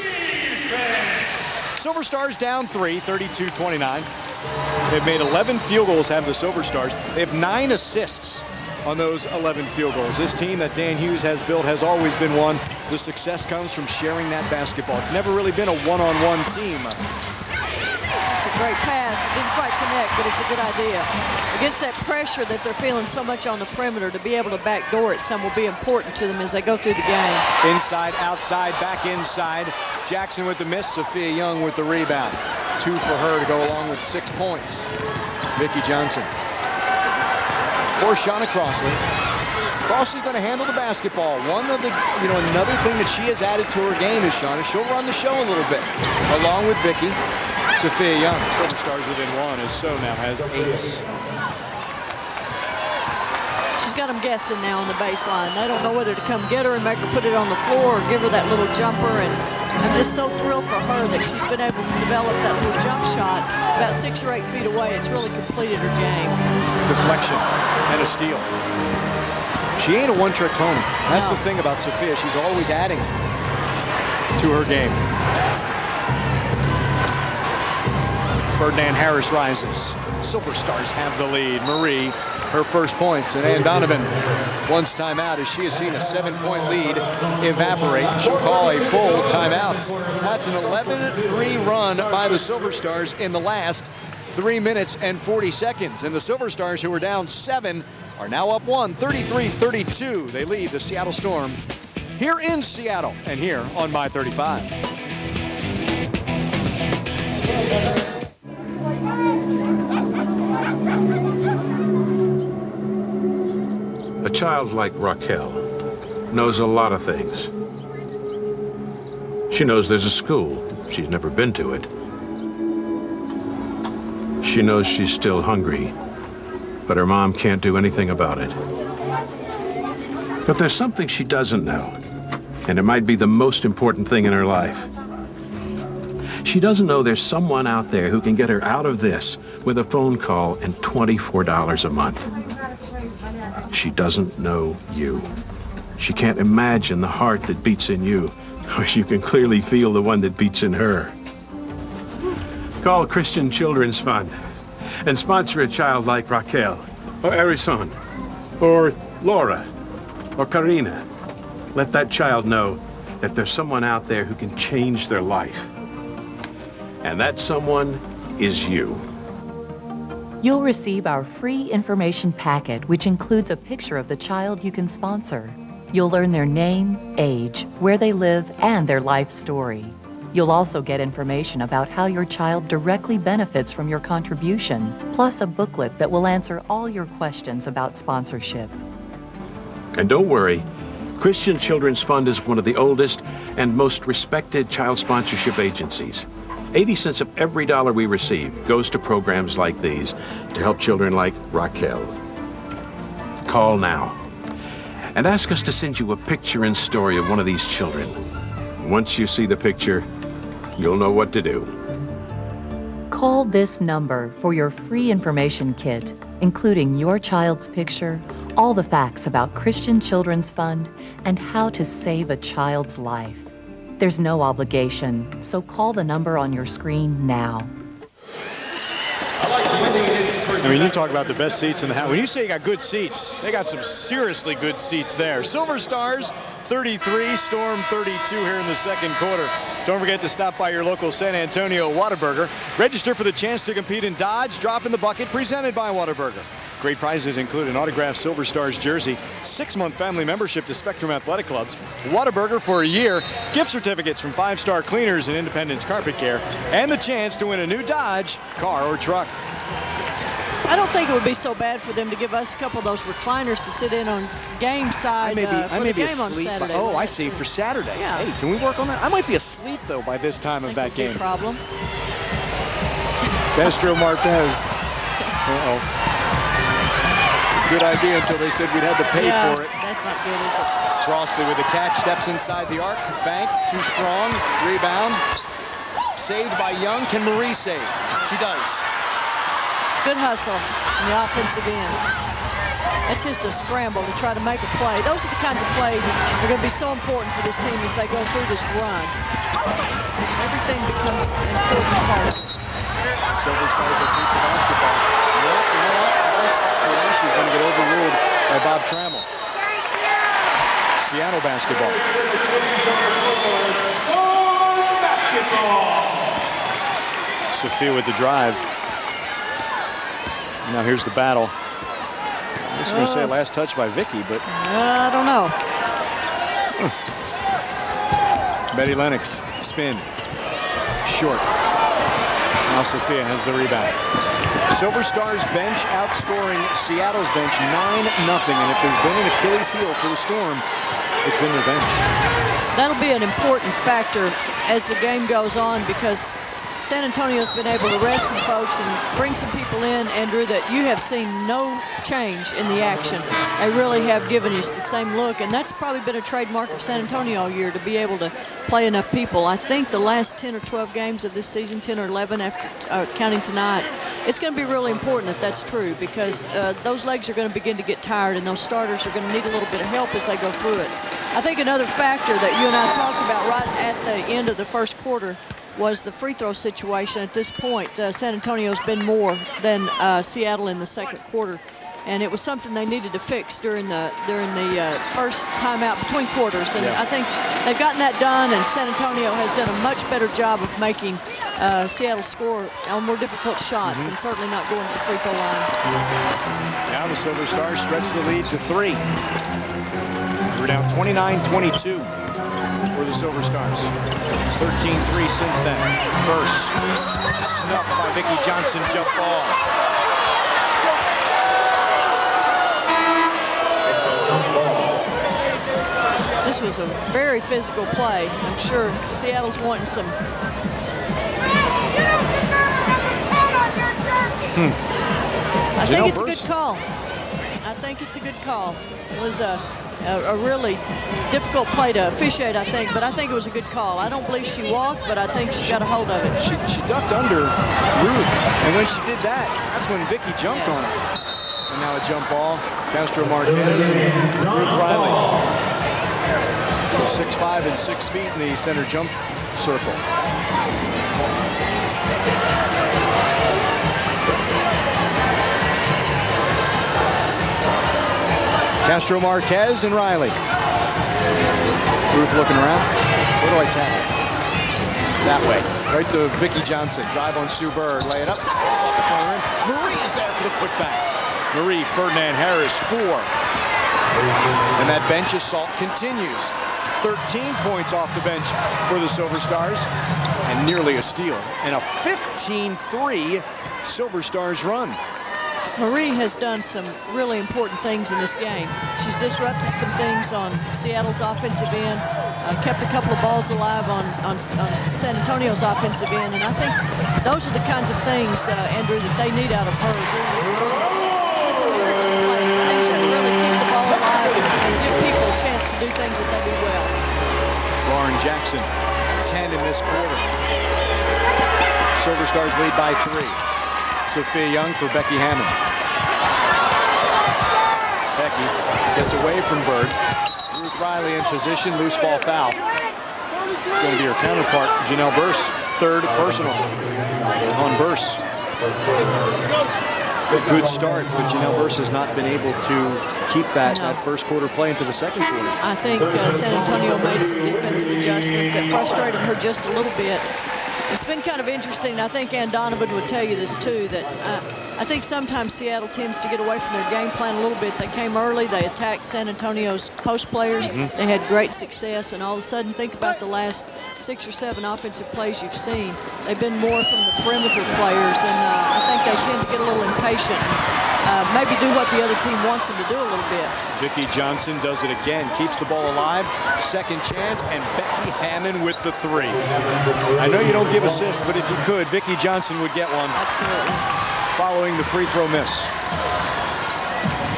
Speaker 1: Silver Stars down 3, 32-29. They've made 11 field goals, have the Silver Stars. They have 9 assists on those 11 field goals. This team that Dan Hughes has built has always been one. The success comes from sharing that basketball. It's never really been a one-on-one team.
Speaker 2: It's a great pass. It didn't quite connect, but it's a good idea. Against that pressure that they're feeling so much on the perimeter, to be able to backdoor it some will be important to them as they go through the game.
Speaker 1: Inside, outside, back inside. Jackson with the miss, Sophia Young with the rebound. 2 for her to go along with 6 points. Vicki Johnson. For Shauna Crossley. Crossley's going to handle the basketball. One of the, another thing that she has added to her game is Shauna. She'll run the show a little bit, along with Vicki. Sophia Young, Silver Stars within 1, as So now has 8.
Speaker 2: She's got them guessing now on the baseline. They don't know whether to come get her and make her put it on the floor or give her that little jumper. And I'm just so thrilled for her that she's been able to develop that little jump shot about 6 or 8 feet away. It's really completed her game.
Speaker 1: Deflection and a steal. She ain't a one-trick pony. That's the thing about Sophia. She's always adding to her game. Ferdinand Harris rises. Silver Stars have the lead. Marie, her first points, and Ann Donovan once timeout as she has seen a 7-point lead evaporate. She'll call a full timeout. That's an 11-3 run by the Silver Stars in the last 3 minutes and 40 seconds. And the Silver Stars, who were down 7, are now up 1, 33-32. They lead the Seattle Storm here in Seattle and here on My 35.
Speaker 20: A child like Raquel knows a lot of things. She knows there's a school. She's never been to it. She knows she's still hungry, but her mom can't do anything about it. But there's something she doesn't know, and it might be the most important thing in her life. She doesn't know there's someone out there who can get her out of this with a phone call and $24 a month. She doesn't know you. She can't imagine the heart that beats in you, or you can clearly feel the one that beats in her. Call Christian Children's Fund and sponsor a child like Raquel, or Arison, or Laura, or Karina. Let that child know that there's someone out there who can change their life. And that someone is you.
Speaker 21: You'll receive our free information packet, which includes a picture of the child you can sponsor. You'll learn their name, age, where they live, and their life story. You'll also get information about how your child directly benefits from your contribution, plus a booklet that will answer all your questions about sponsorship.
Speaker 20: And don't worry, Christian Children's Fund is one of the oldest and most respected child sponsorship agencies. 80 cents of every dollar we receive goes to programs like these to help children like Raquel. Call now and ask us to send you a picture and story of one of these children. Once you see the picture, you'll know what to do.
Speaker 21: Call this number for your free information kit, including your child's picture, all the facts about Christian Children's Fund, and how to save a child's life. There's no obligation, so call the number on your screen now.
Speaker 1: I mean, you talk about the best seats in the house. When you say you got good seats, they got some seriously good seats there. Silver Stars 33, Storm 32 here in the second quarter. Don't forget to stop by your local San Antonio Whataburger. Register for the chance to compete in Dodge Drop in the Bucket, presented by Whataburger. Great prizes include an autographed Silver Stars jersey, 6-month family membership to Spectrum Athletic Clubs, Whataburger for a year, gift certificates from 5-Star Cleaners and Independence Carpet Care, and the chance to win a new Dodge car or truck.
Speaker 2: I don't think it would be so bad for them to give us a couple of those recliners to sit in on game side for the game on Saturday.
Speaker 1: Oh, I see, for Saturday.
Speaker 2: Yeah.
Speaker 1: Hey, can we work on that? I might be asleep, though, by this time of that game.
Speaker 2: Problem.
Speaker 1: Castro Marquez. Uh-oh. Good idea until they said we'd had to pay for it.
Speaker 2: That's not good, is it?
Speaker 1: Crossley with the catch, steps inside the arc. Bank, too strong. Rebound. Saved by Young. Can Marie save? She does.
Speaker 2: Good hustle in the offense again. That's just a scramble to try to make a play. Those are the kinds of plays that are going to be so important for this team as they go through this run. Every everything becomes an important part of it.
Speaker 1: Silver Stars are deep for basketball. Nope, you know what? Is going to get overruled by Bob Trammell. Seattle basketball. Sophia with the drive. Now here's the battle. I'm just going to say last touch by Vicky, but
Speaker 2: I don't know.
Speaker 1: Betty Lennox, spin, short. Now Sophia has the rebound. Silver Stars bench outscoring Seattle's bench 9-0. And if there's been an Achilles heel for the Storm, it's been their bench.
Speaker 2: That'll be an important factor as the game goes on, because San Antonio's been able to rest some folks and bring some people in, Andrew, that you have seen no change in the action. They really have given us the same look, and that's probably been a trademark of San Antonio all year, to be able to play enough people. I think the last 10 or 12 games of this season, 10 or 11 after counting tonight, it's going to be really important that that's true, because those legs are going to begin to get tired, and those starters are going to need a little bit of help as they go through it. I think another factor that you and I talked about right at the end of the first quarter was the free throw situation. At this point, San Antonio's been more than Seattle in the second quarter, and it was something they needed to fix during the first timeout between quarters. And I think they've gotten that done, and San Antonio has done a much better job of making Seattle score on more difficult shots, and certainly not going to the free throw line.
Speaker 1: Now the Silver Stars stretch the lead to 3. We're down 29-22 for the Silver Stars. 13-3 since then. Burst. Snuffed by Vicky Johnson. Jump ball.
Speaker 2: This was a very physical play. I'm sure Seattle's wanting some. I think it's a good call. I think it's a good call. It was a really difficult play to officiate, I think, but I think it was a good call. I don't believe she walked, but I think she got a hold of it.
Speaker 1: She ducked under Ruth, and when she did that, that's when Vicky jumped on her. And now a jump ball. Castro Marquez and Ruth Riley. So 6'5" and 6 feet in the center jump circle. Castro Marquez and Riley. Ruth looking around. Where do I tap it? That way. Right to Vicky Johnson. Drive on Sue Bird. Lay it up. Off the front rim. Marie's there for the putback. Marie Ferdinand Harris, 4. And that bench assault continues. 13 points off the bench for the Silver Stars. And nearly a steal. And a 15-3 Silver Stars run.
Speaker 2: Marie has done some really important things in this game. She's disrupted some things on Seattle's offensive end, kept a couple of balls alive on San Antonio's offensive end, and I think those are the kinds of things, Andrew, that they need out of her during this game. Just some energy plays, things that really keep the ball alive and give people a chance to do things that they do well.
Speaker 1: Lauren Jackson, 10 in this quarter. Silver Stars lead by 3. Sophia Young for Becky Hammon. Becky gets away from Bird. Ruth Riley in position, loose ball foul. It's going to be her counterpart, Janelle Burse. Third personal on Burse. Good start, but Janelle Burse has not been able to keep that first quarter play into the second quarter.
Speaker 2: I think San Antonio made some defensive adjustments that frustrated her just a little bit. It's been kind of interesting. I think Ann Donovan would tell you this too, that I think sometimes Seattle tends to get away from their game plan a little bit. They came early, they attacked San Antonio's post players, they had great success, and all of a sudden, think about the last 6 or 7 offensive plays you've seen. They've been more from the perimeter players, and I think they tend to get a little impatient. Maybe do what the other team wants them to do a little bit.
Speaker 1: Vicky Johnson does it again, keeps the ball alive, second chance, and Becky Hammon with the 3. I know you don't give assists, but if you could, Vicky Johnson would get one.
Speaker 2: Absolutely.
Speaker 1: Following the free throw miss.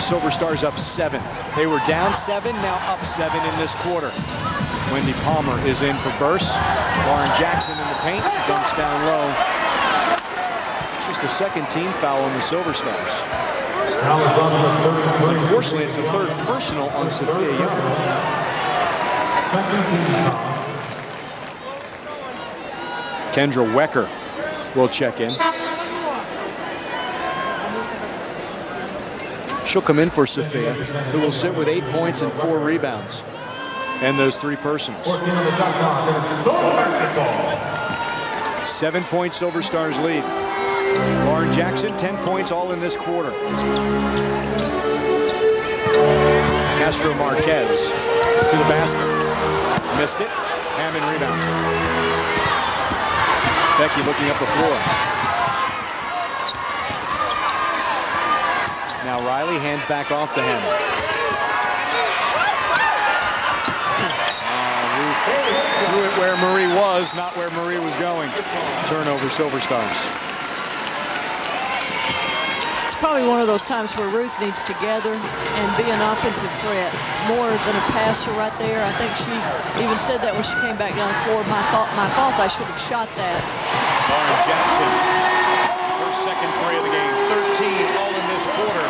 Speaker 1: Silver Stars up 7. They were down 7, now up 7 in this quarter. Wendy Palmer is in for Burse. Lauren Jackson in the paint, dumps down low. Just the second team foul on the Silver Stars. Unfortunately, it's the third personal on Sophia Young. Kendra Wecker will check in. She'll come in for Sophia, who will sit with 8 points and 4 rebounds. And those 3 personals. 7-point Silver Stars lead. Lauren Jackson, 10 points all in this quarter. Castro Marquez to the basket. Missed it. Hammon rebound. Becky looking up the floor. Now Riley hands back off to Hammon. Threw it where Marie was, not where Marie was going. Turnover, Silver Stars.
Speaker 2: It's probably one of those times where Ruth needs to gather and be an offensive threat more than a passer right there. I think she even said that when she came back down the floor. My fault, I should have shot that.
Speaker 1: Lauren Jackson, her second 3 of the game, 13 all in this quarter.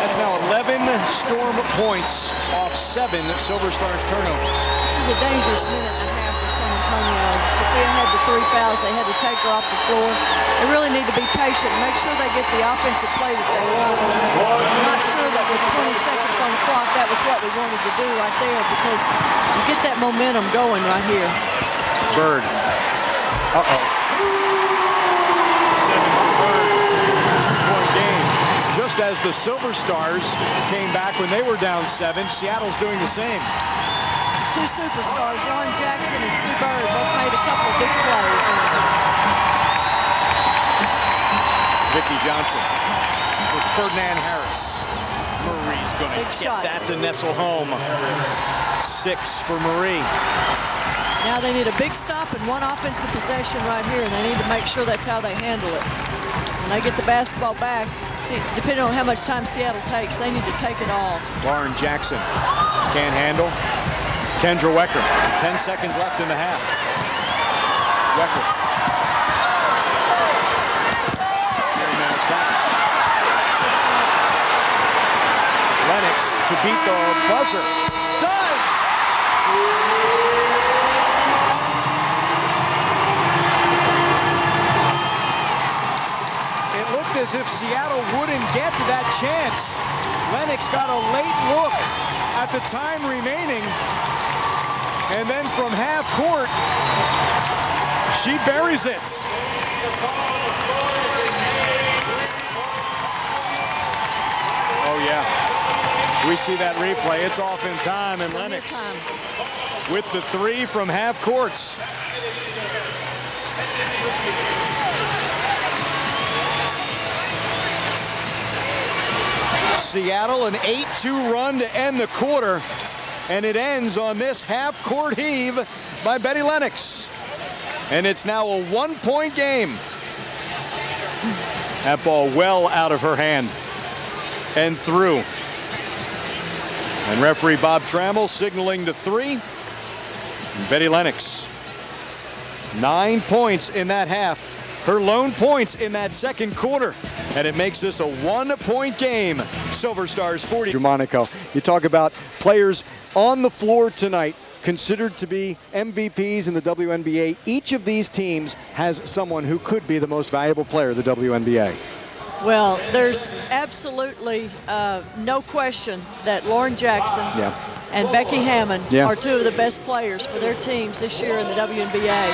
Speaker 1: That's now 11 Storm points off 7 Silver Stars turnovers.
Speaker 2: This is a dangerous minute and a half for San Antonio. Sophia had the 3 fouls. They had to take her off the floor. They really need to be patient and make sure they get the offensive play that they want. I'm not sure that with 20 seconds on the clock, that was what we wanted to do right there, because you get that momentum going right here.
Speaker 1: Bird. Uh-oh. 7-Bird, 2-point game. Just as the Silver Stars came back when they were down 7, Seattle's doing the same.
Speaker 2: It's 2 superstars, Lauren Jackson and Sue Bird, both made a couple of big plays.
Speaker 1: Vicki Johnson with Ferdinand Harris. Marie's going to get that to nestle home. 6 for Marie.
Speaker 2: Now they need a big stop and 1 offensive possession right here, and they need to make sure that's how they handle it. When they get the basketball back, depending on how much time Seattle takes, they need to take it all.
Speaker 1: Lauren Jackson can't handle. Kendra Wecker, 10 seconds left in the half. Wecker. Lennox to beat the buzzer. Does! It looked as if Seattle wouldn't get to that chance. Lennox got a late look at the time remaining. And then from half court, she buries it. Oh, yeah. We see that replay. It's off in time, and Lennox with the 3 from half courts. Seattle, an 8-2 run to end the quarter, and it ends on this half-court heave by Betty Lennox. And it's now a 1-point game. That ball well out of her hand and through. And referee Bob Trammell signaling the 3. And Betty Lennox, 9 points in that half. Her lone points in that second quarter. And it makes this a 1-point game. Silver Stars 40. Monaco, you talk about players on the floor tonight considered to be MVPs in the WNBA. Each of these teams has someone who could be the most valuable player of the WNBA.
Speaker 2: Well, there's absolutely no question that Lauren Jackson and Becky Hammon are 2 of the best players for their teams this year in the WNBA.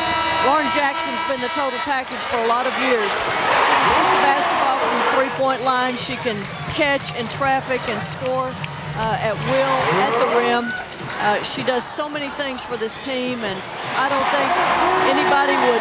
Speaker 2: Lauren Jackson's been the total package for a lot of years. She can shoot the basketball from the 3-point line. She can catch and traffic and score at will at the rim. She does so many things for this team, and I don't think anybody would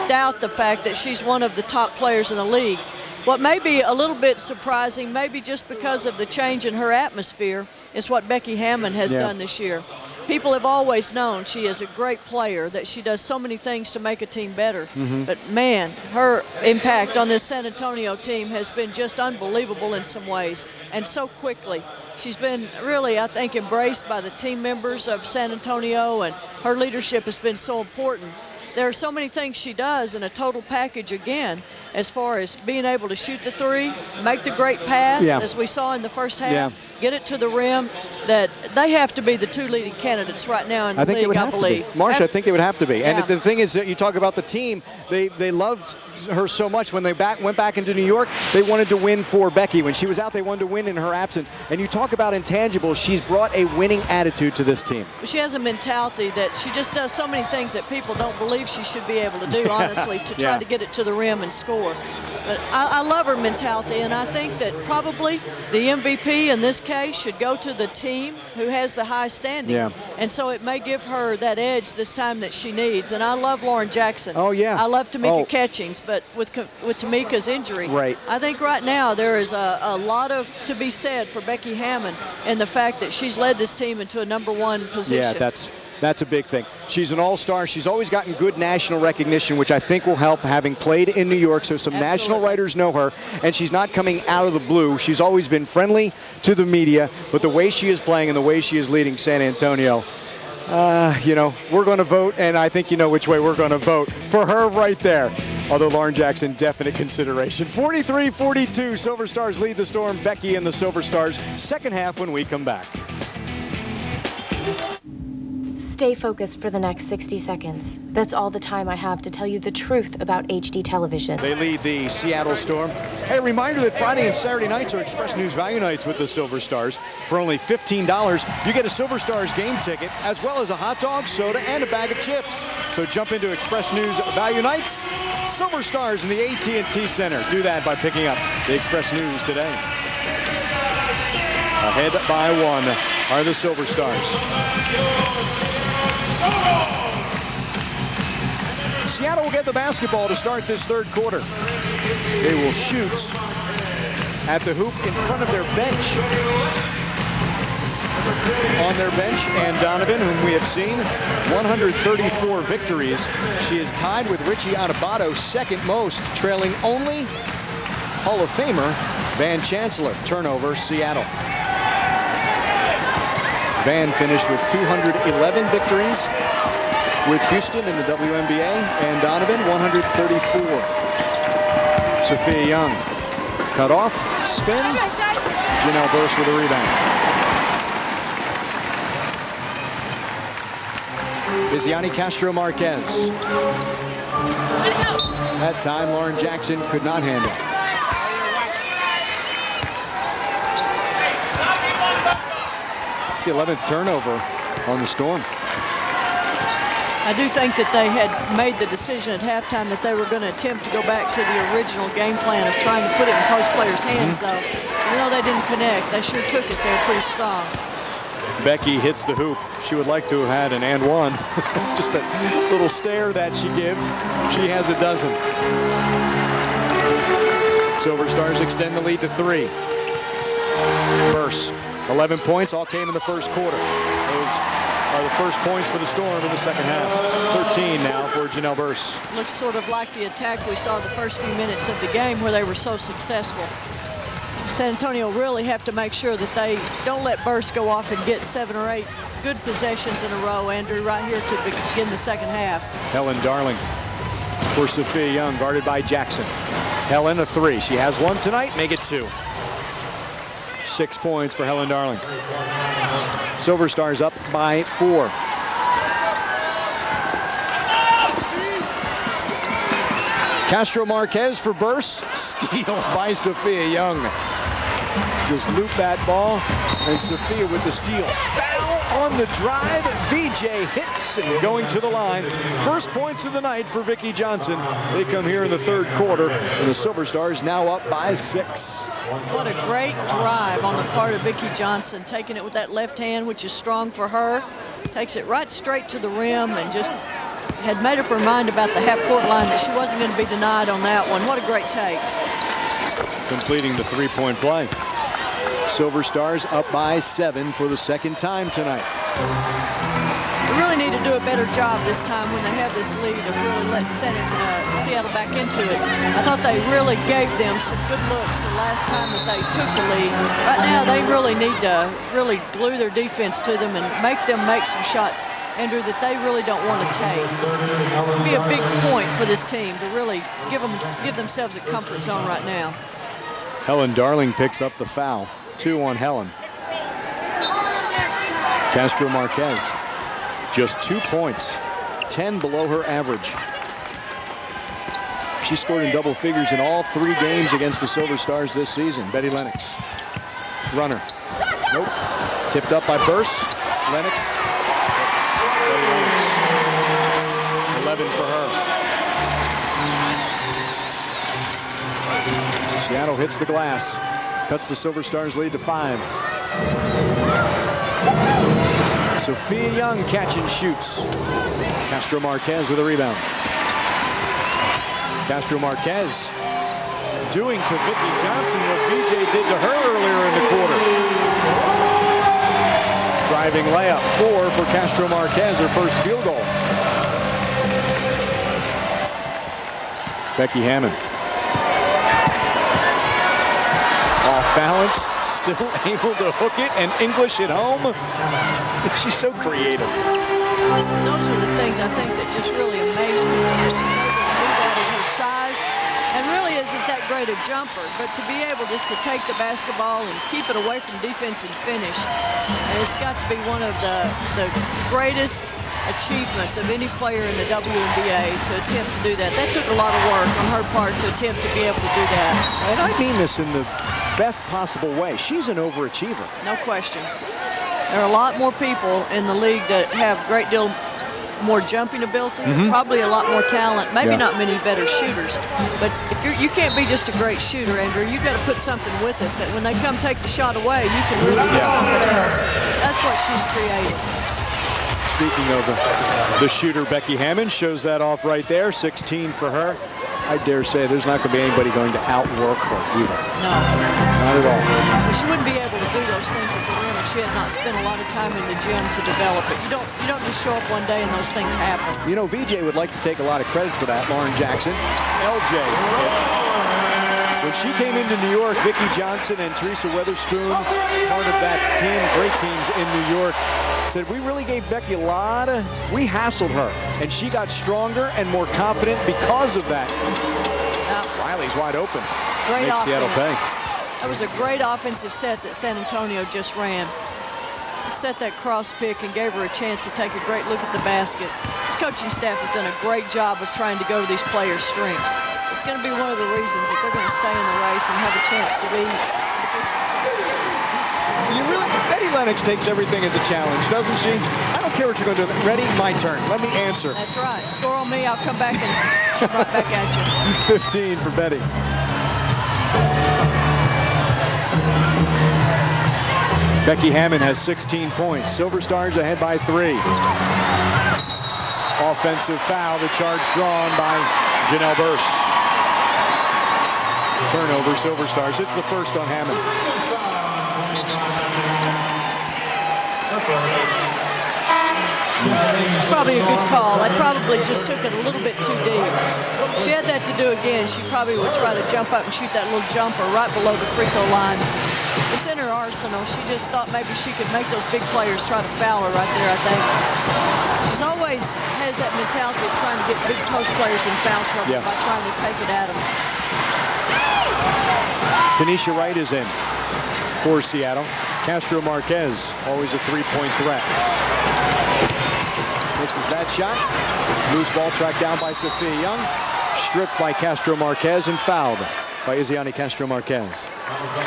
Speaker 2: doubt the fact that she's one of the top players in the league. What may be a little bit surprising, maybe just because of the change in her atmosphere, is what Becky Hammon has done this year. People have always known she is a great player, that she does so many things to make a team better. But man, her impact on this San Antonio team has been just unbelievable in some ways, and so quickly. She's been really, I think, embraced by the team members of San Antonio, and her leadership has been so important. There are so many things she does in a total package again, as far as being able to shoot the three, make the great pass, as we saw in the first half, get it to the rim, that they have to be the two leading candidates right now in the league, I believe.
Speaker 1: Marcia, I think they would have to be. And the thing is that you talk about the team, they loved her so much. When they went back into New York, they wanted to win for Becky. When she was out, they wanted to win in her absence. And you talk about intangibles, she's brought a winning attitude to this team.
Speaker 2: She has a mentality that she just does so many things that people don't believe she should be able to do, honestly, to try to get it to the rim and score. But I love her mentality, and I think that probably the MVP in this case should go to the team who has the high standing. And so it may give her that edge this time that she needs. And I love Lauren Jackson.
Speaker 1: Oh, yeah.
Speaker 2: I love Tamika Catchings, but with Tamika's injury, I think right now there is a lot to be said for Becky Hammon and the fact that she's led this team into a #1 position.
Speaker 1: Yeah, that's a big thing. She's an all-star. She's always gotten good national recognition, which I think will help, having played in New York, so some national writers know her. And she's not coming out of the blue. She's always been friendly to the media, but the way she is playing and the way she is leading San Antonio, you know, we're going to vote, and I think you know which way we're going to vote. For her right there. Although Lauren Jackson, definite consideration. 43-42, Silver Stars lead the Storm. Becky and the Silver Stars, second half when we come back.
Speaker 3: Stay focused for the next 60 seconds. That's all the time I have to tell you the truth about HD television.
Speaker 1: They lead the Seattle Storm. Hey, a reminder that Friday and Saturday nights are Express News Value Nights with the Silver Stars. For only $15, you get a Silver Stars game ticket, as well as a hot dog, soda, and a bag of chips. So jump into Express News Value Nights. Silver Stars in the AT&T Center. Do that by picking up the Express News today. Ahead by 1 are the Silver Stars. Seattle will get the basketball to start this third quarter. They will shoot at the hoop in front of their bench. On their bench, and Donovan, whom we have seen, 134 victories. She is tied with Richie Adubato, second most, trailing only Hall of Famer Van Chancellor. Turnover, Seattle. Van finished with 211 victories with Houston in the WNBA, and Donovan 134. Sophia Young cut off, spin. Janelle Burse with a rebound. Viziani Castro-Marquez. That time Lauren Jackson could not handle. It's the 11th turnover on the Storm.
Speaker 2: I do think that they had made the decision at halftime that they were going to attempt to go back to the original game plan of trying to put it in post players' hands, though. Even though they didn't connect, they sure took it there pretty strong.
Speaker 1: Becky hits the hoop. She would like to have had an and one. Just that little stare that she gives. She has a dozen. Silver Stars extend the lead to 3. Burse, 11 points, all came in the first quarter. Those are the first points for the Storm in the second half. 13 now for Janelle Burse.
Speaker 2: Looks sort of like the attack we saw the first few minutes of the game where they were so successful. San Antonio really have to make sure that they don't let Burse go off and get 7 or 8 good possessions in a row, Andrew, right here to begin the second half.
Speaker 1: Helen Darling for Sophia Young, guarded by Jackson. Helen, a 3. She has 1 tonight, make it 2. 6 points for Helen Darling. Silver Stars up by 4. Castro-Marquez for Burse. Steal by Sophia Young. Just loop that ball, and Sophia with the steal. Foul on the drive. VJ hits and going to the line. First points of the night for Vicki Johnson. They come here in the third quarter, and the Silver Stars now up by 6.
Speaker 2: What a great drive on the part of Vicki Johnson, taking it with that left hand, which is strong for her. Takes it right straight to the rim and just had made up her mind about the half-court line that she wasn't going to be denied on that one. What a great take.
Speaker 1: Completing the three-point play. Silver Stars up by 7 for the second time tonight.
Speaker 2: They really need to do a better job this time when they have this lead of really letting Seattle back into it. I thought they really gave them some good looks the last time that they took the lead. Right now, they really need to really glue their defense to them and make them make some shots Andrew, that they really don't want to take. It's going to be a big point for this team to really give themselves a comfort zone right now.
Speaker 1: Helen Darling picks up the foul. 2 on Helen. Castro Marquez, just 2 points, 10 below her average. She scored in double figures in all 3 games against the Silver Stars this season. Betty Lennox. Runner. Nope. Tipped up by Burse. Lennox. 11 for her. Seattle hits the glass. Cuts the Silver Stars lead to 5. Sophia Young catch and shoots. Castro Marquez with a rebound. Castro Marquez doing to Vicky Johnson what VJ did to her earlier in the quarter. Driving layup, 4 for Castro Marquez, her first field goal. Becky Hammon. Off balance, still able to hook it, and English at home. She's so creative.
Speaker 2: Those are the things I think that just really amaze me. She's able to do that at her size, and really isn't that great a jumper, but to be able just to take the basketball and keep it away from defense and finish, it's got to be one of the greatest achievements of any player in the WNBA to attempt to do that. That took a lot of work on her part to attempt to be able to do that.
Speaker 1: And I mean this in the best possible way. She's an overachiever.
Speaker 2: No question. There are a lot more people in the league that have a great deal more jumping ability, probably a lot more talent, maybe not many better shooters. But if you can't be just a great shooter, Andrew, you've got to put something with it that when they come take the shot away, you can really do something else. That's what she's created.
Speaker 1: Speaking of the shooter, Becky Hammon shows that off right there. 16 for her. I dare say there's not going to be anybody going to outwork her either.
Speaker 2: No.
Speaker 1: Not at all.
Speaker 2: But she wouldn't be able to do those things at the rim if she had not spent a lot of time in the gym to develop it. You don't just show up one day and those things happen.
Speaker 1: You know, VJ would like to take a lot of credit for that. Lauren Jackson. LJ. When she came into New York, Vicky Johnson and Teresa Weatherspoon, part of that team, great teams in New York, said we really gave Becky a lot of, we hassled her, and she got stronger and more confident because of that. Riley's wide open.
Speaker 2: Great
Speaker 1: Makes Seattle pay.
Speaker 2: That was a great offensive set that San Antonio just ran. Set that cross pick and gave her a chance to take a great look at the basket. This coaching staff has done a great job of trying to go to these players' strengths. It's going to be one of the reasons that they're going to stay in the race and have a chance to be.
Speaker 1: Betty Lennox takes everything as a challenge, doesn't she? I don't care what you're going to do. Ready? My turn. Let me answer.
Speaker 2: That's right. Score on me, I'll come back and right back at you.
Speaker 1: 15 for Betty. Becky Hammon has 16 points. Silver Stars ahead by 3. Offensive foul, the charge drawn by Janelle Burse. Turnover, Silver Stars. It's the first on Hammon.
Speaker 2: It's probably a good call. I probably just took it a little bit too deep. If she had that to do again, she probably would try to jump up and shoot that little jumper right below the free throw line. It's in her arsenal. She just thought maybe she could make those big players try to foul her right there, I think. She's always has that mentality of trying to get big post players in foul trouble by trying to take it at them.
Speaker 1: Tanisha Wright is in for Seattle. Castro Marquez, always a three-point threat. Misses that shot. Loose ball tracked down by Sophia Young. Stripped by Castro Marquez and fouled by Isiani Castro Marquez.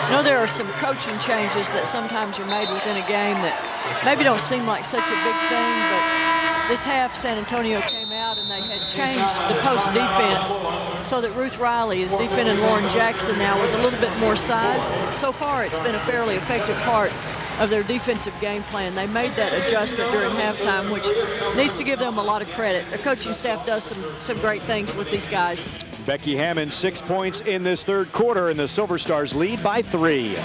Speaker 2: You know, there are some coaching changes that sometimes are made within a game that maybe don't seem like such a big thing, but this half San Antonio came out and they had changed the post defense so that Ruth Riley is defending Lauren Jackson now with a little bit more size, and so far it's been a fairly effective part of their defensive game plan. They made that adjustment during halftime, which needs to give them a lot of credit. Their coaching staff does some great things with these guys.
Speaker 1: Becky Hammon, 6 points in this third quarter, and the Silver Stars lead by 3.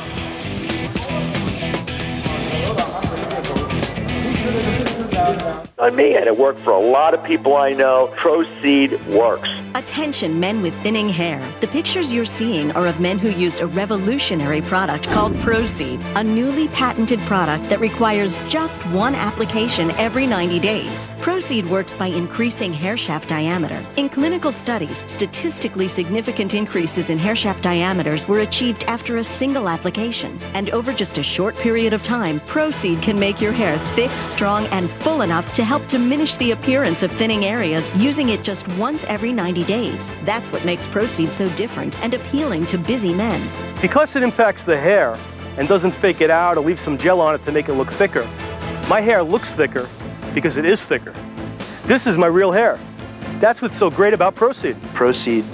Speaker 4: on me, and it worked for a lot of people I know. Proceed works.
Speaker 22: Attention, men with thinning hair. The pictures you're seeing are of men who used a revolutionary product called Proceed, a newly patented product that requires just one application every 90 days. Proceed works by increasing hair shaft diameter. In clinical studies, statistically significant increases in hair shaft diameters were achieved after a single application. And over just a short period of time, Proceed can make your hair thick, strong, and full enough to help diminish the appearance of thinning areas using it just once every 90 days. That's what makes Proceed so different and appealing to busy men.
Speaker 23: Because it impacts the hair and doesn't fake it out or leave some gel on it to make it look thicker, my hair looks thicker because it is thicker. This is my real hair. That's what's so great about Proceed.
Speaker 24: Proceed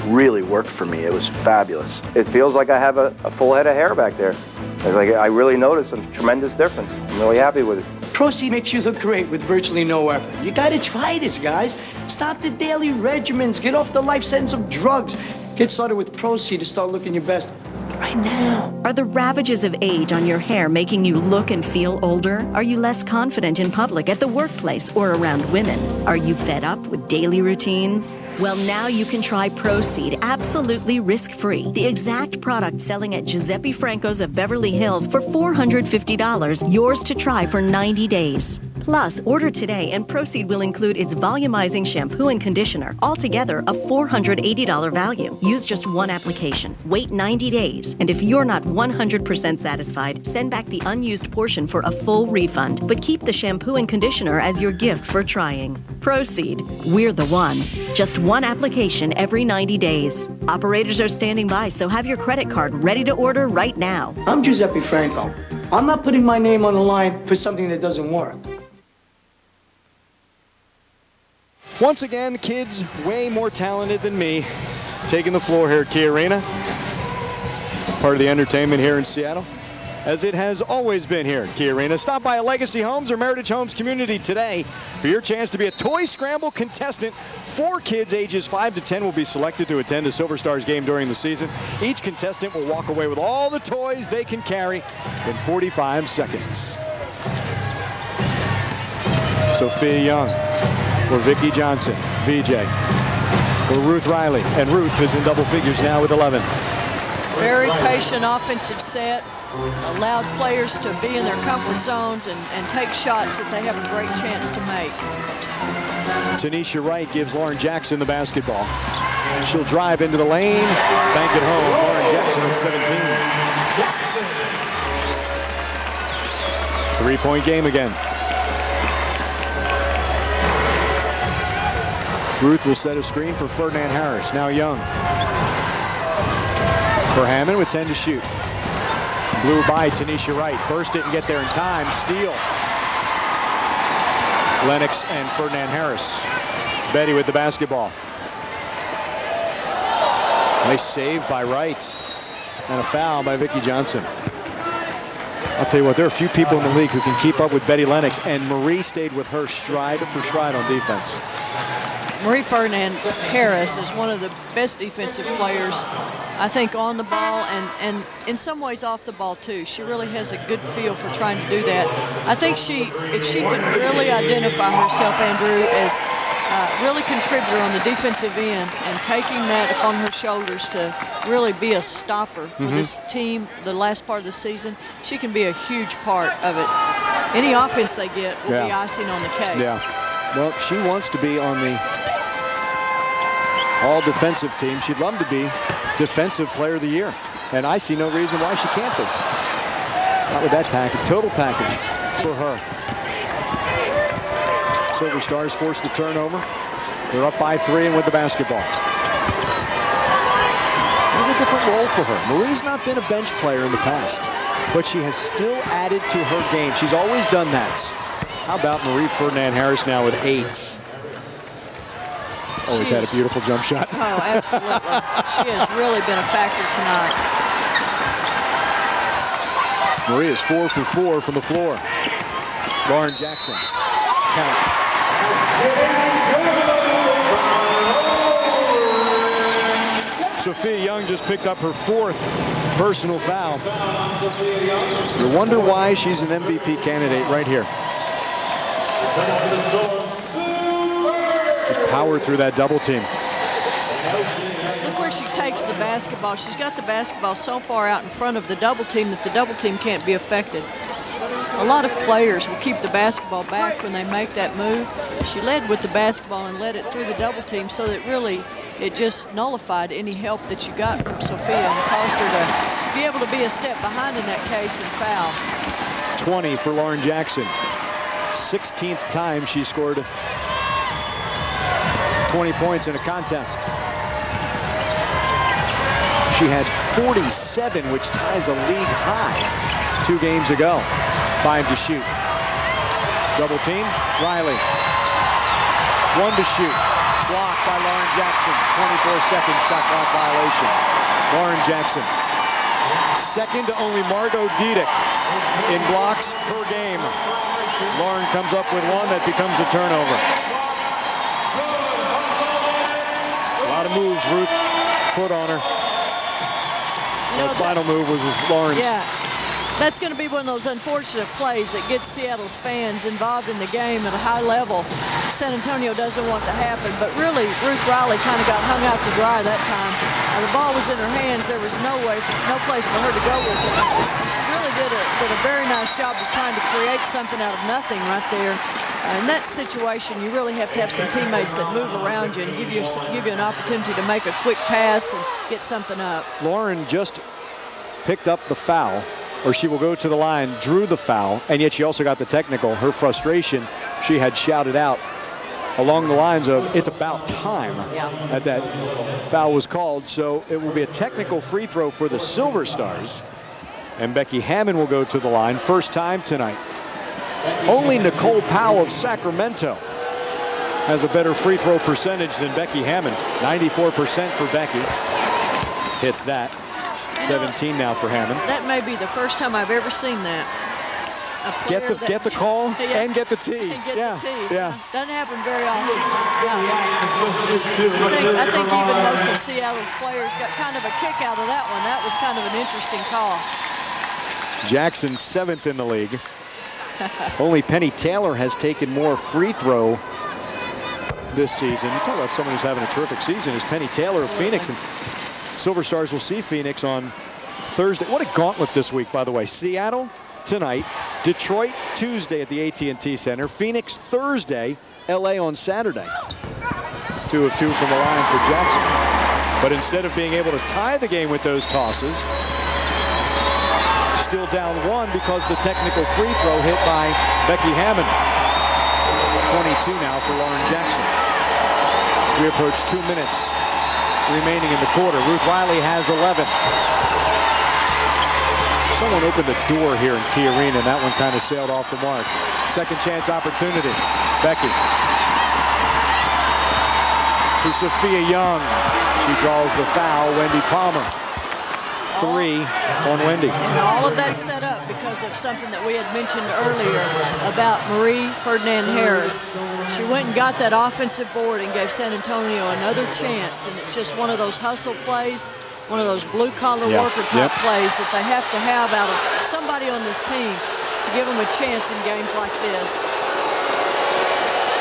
Speaker 24: really worked for me. It was fabulous.
Speaker 19: It feels like I have a full head of hair back there. I really noticed a tremendous difference. I'm really happy with it.
Speaker 25: Proceed makes you look great with virtually no effort. You gotta try this, guys. Stop the daily regimens. Get off the life sentence of drugs. Get started with Proceed to start looking your best right now.
Speaker 22: Are the ravages of age on your hair making you look and feel older? Are you less confident in public, at the workplace, or around women? Are you fed up with daily routines? Well, now you can try Proceed absolutely risk-free. The exact product selling at Giuseppe Franco's of Beverly Hills for $450, yours to try for 90 days. Plus, order today and Proceed will include its volumizing shampoo and conditioner, altogether a $480 value. Use just one application. Wait 90 days. And if you're not 100% satisfied, send back the unused portion for a full refund. But keep the shampoo and conditioner as your gift for trying. Proceed. We're the one. Just one application every 90 days. Operators are standing by, so have your credit card ready to order right now.
Speaker 25: I'm Giuseppe Franco. I'm not putting my name on the line for something that doesn't work.
Speaker 1: Once again, kids way more talented than me taking the floor here at Key Arena. Part of the entertainment here in Seattle, as it has always been here at Key Arena. Stop by a Legacy Homes or Meritage Homes community today for your chance to be a Toy Scramble contestant. 4 kids ages 5 to 10 will be selected to attend a Silver Stars game during the season. Each contestant will walk away with all the toys they can carry in 45 seconds. Sophia Young for Vicki Johnson, VJ for Ruth Riley, and Ruth is in double figures now with 11.
Speaker 2: Very patient offensive set, allowed players to be in their comfort zones and take shots that they have a great chance to make.
Speaker 1: Tanisha Wright gives Lauren Jackson the basketball. She'll drive into the lane, bank it home. Lauren Jackson at 17. 3-point game again. Ruth will set a screen for Ferdinand Harris. Now Young. For Hammon with 10 to shoot. Blew by Tanisha Wright. Burst it and get there in time. Steal. Lennox and Ferdinand Harris. Betty with the basketball. Nice save by Wright. And a foul by Vicki Johnson. I'll tell you what, there are a few people in the league who can keep up with Betty Lennox, and Marie stayed with her stride for stride on defense.
Speaker 2: Marie Ferdinand Harris is one of the best defensive players, I think, on the ball and in some ways off the ball too. She really has a good feel for trying to do that. I think if she can really identify herself, Andrew, as really contributor on the defensive end and taking that upon her shoulders to really be a stopper for this team the last part of the season, she can be a huge part of it. Any offense they get will be icing on the cake.
Speaker 1: Yeah. Well, she wants to be on the all-defensive team. She'd love to be Defensive Player of the Year, and I see no reason why she can't be. Not with that package, total package for her. Silver Stars force the turnover. They're up by 3 and with the basketball. There's a different role for her. Marie's not been a bench player in the past, but she has still added to her game. She's always done that. How about Marie Ferdinand Harris now with 8? Always had a beautiful jump shot.
Speaker 2: Oh, absolutely. She has really been a factor tonight.
Speaker 1: Marie is 4 for 4 from the floor. Lauren Jackson. Count. Sophia Young just picked up her 4th personal foul. You wonder why she's an MVP candidate right here. Just powered through that double team.
Speaker 2: Look where she takes the basketball. She's got the basketball so far out in front of the double team that the double team can't be affected. A lot of players will keep the basketball back when they make that move. She led with the basketball and led it through the double team so that really it just nullified any help that you got from Sophia and caused her to be able to be a step behind in that case and foul.
Speaker 1: 20 for Lauren Jackson. 16th time she scored 20 points in a contest. She had 47, which ties a league high 2 games ago. 5 to shoot. Double team, Riley. 1 to shoot. Blocked by Lauren Jackson. 24-second shot clock violation. Lauren Jackson. Second to only Margot Diedick in blocks per game. Lauren comes up with one that becomes a turnover. A lot of moves Ruth put on her. The final move was Lauren's.
Speaker 2: Yeah, that's going to be one of those unfortunate plays that gets Seattle's fans involved in the game at a high level. San Antonio doesn't want to happen, but really Ruth Riley kind of got hung out to dry that time. The ball was in her hands. There was no place for her to go with it. She really did a very nice job of trying to create something out of nothing right there. In that situation, you really have to have some teammates that move around you and give you an opportunity to make a quick pass and get something up.
Speaker 1: Lauren just picked up the foul, or she will go to the line, drew the foul, and yet she also got the technical. Her frustration, she had shouted out along the lines of, it's about time that foul was called. So it will be a technical free throw for the Silver Stars. And Becky Hammon will go to the line, first time tonight. Only Nicole Powell of Sacramento has a better free throw percentage than Becky Hammon. 94% for Becky. Hits that. 17 now for Hammon.
Speaker 2: That may be the first time I've ever seen that.
Speaker 1: Get the call and get the tee.
Speaker 2: And get the tee.
Speaker 1: Yeah.
Speaker 2: Doesn't happen very often. Yeah. I think even most of Seattle's players got kind of a kick out of that one. That was kind of an interesting call.
Speaker 1: Jackson 7th in the league. Only Penny Taylor has taken more free throw this season. You talk about someone who's having a terrific season is Penny Taylor of Phoenix. And Silver Stars will see Phoenix on Thursday. What a gauntlet this week, by the way. Seattle tonight, Detroit Tuesday at the AT&T Center, Phoenix Thursday, LA on Saturday. 2 of 2 from the line for Jackson. But instead of being able to tie the game with those tosses, still down 1 because the technical free throw hit by Becky Hammon. 22 now for Lauren Jackson. We approach 2 minutes remaining in the quarter. Ruth Riley has 11. Someone opened the door here in Key Arena, and that one kind of sailed off the mark. Second chance opportunity. Becky. To Sophia Young. She draws the foul. Wendy Palmer. 3 on Wendy.
Speaker 2: And all of that set up because of something that we had mentioned earlier about Marie Ferdinand Harris. She went and got that offensive board and gave San Antonio another chance. And it's just one of those hustle plays, one of those blue-collar worker type plays that they have to have out of somebody on this team to give them a chance in games like this.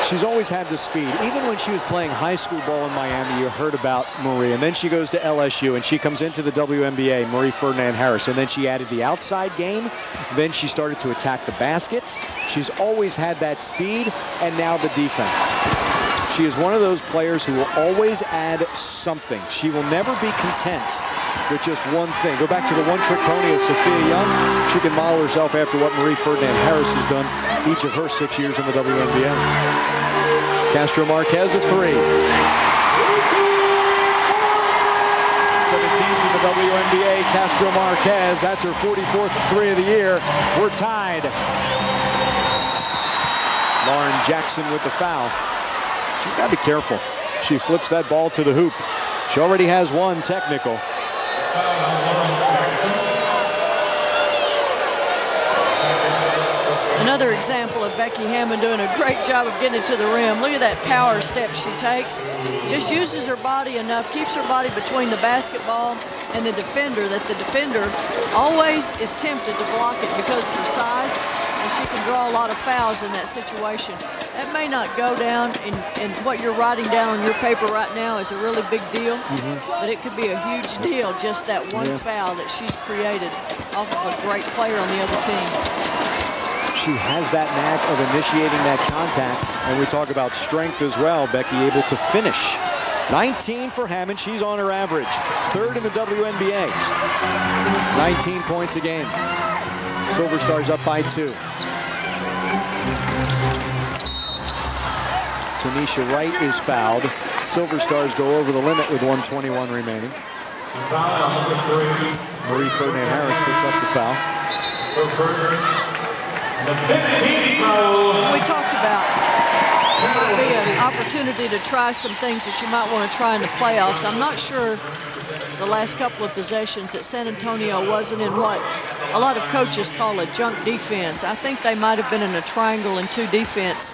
Speaker 1: She's always had the speed. Even when she was playing high school ball in Miami, you heard about Marie. And then she goes to LSU, and she comes into the WNBA, Marie Ferdinand Harris. And then she added the outside game. Then she started to attack the baskets. She's always had that speed, and now the defense. She is one of those players who will always add something. She will never be content with just one thing. Go back to the one-trick pony of Sophia Young. She can model herself after what Marie Ferdinand Harris has done each of her 6 years in the WNBA. Castro Marquez at 3. 17th in the WNBA, Castro Marquez. That's her 44th 3 of the year. We're tied. Lauren Jackson with the foul. She's got to be careful. She flips that ball to the hoop. She already has 1 technical.
Speaker 2: Another example of Becky Hammon doing a great job of getting it to the rim. Look at that power step she takes. Just uses her body enough, keeps her body between the basketball and the defender, that the defender always is tempted to block it because of her size. And she can draw a lot of fouls in that situation. That may not go down, and what you're writing down on your paper right now is a really big deal, but it could be a huge deal, just that one foul that she's created off of a great player on the other team.
Speaker 1: She has that knack of initiating that contact, and we talk about strength as well. Becky able to finish. 19 for Hammon. She's on her average. Third in the WNBA. 19 points a game. Silver Stars up by 2. Tanisha Wright is fouled. Silver Stars go over the limit with 1:21 remaining. Marie Ferdinand Harris picks up the foul.
Speaker 2: We talked about it might be an opportunity to try some things that you might want to try in the playoffs. I'm not sure the last couple of possessions that San Antonio wasn't in what a lot of coaches call a junk defense. I think they might have been in a triangle and 2 defense,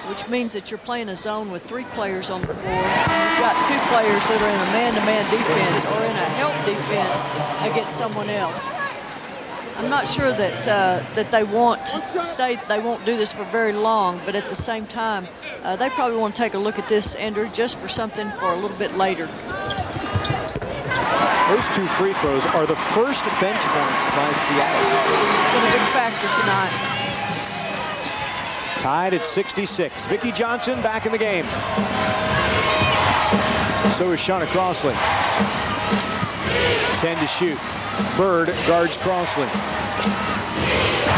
Speaker 2: which means that you're playing a zone with 3 players on the floor. You've got 2 players that are in a man-to-man defense or in a help defense against someone else. I'm not sure that that they won't do this for very long, but at the same time, they probably want to take a look at this, Andrew, just for something for a little bit later.
Speaker 1: Those 2 free throws are the first bench points by Seattle.
Speaker 2: It's been a big factor tonight.
Speaker 1: Tied at 66. Vicki Johnson back in the game. So is Shauna Crossley. 10 to shoot. Bird guards Crossley.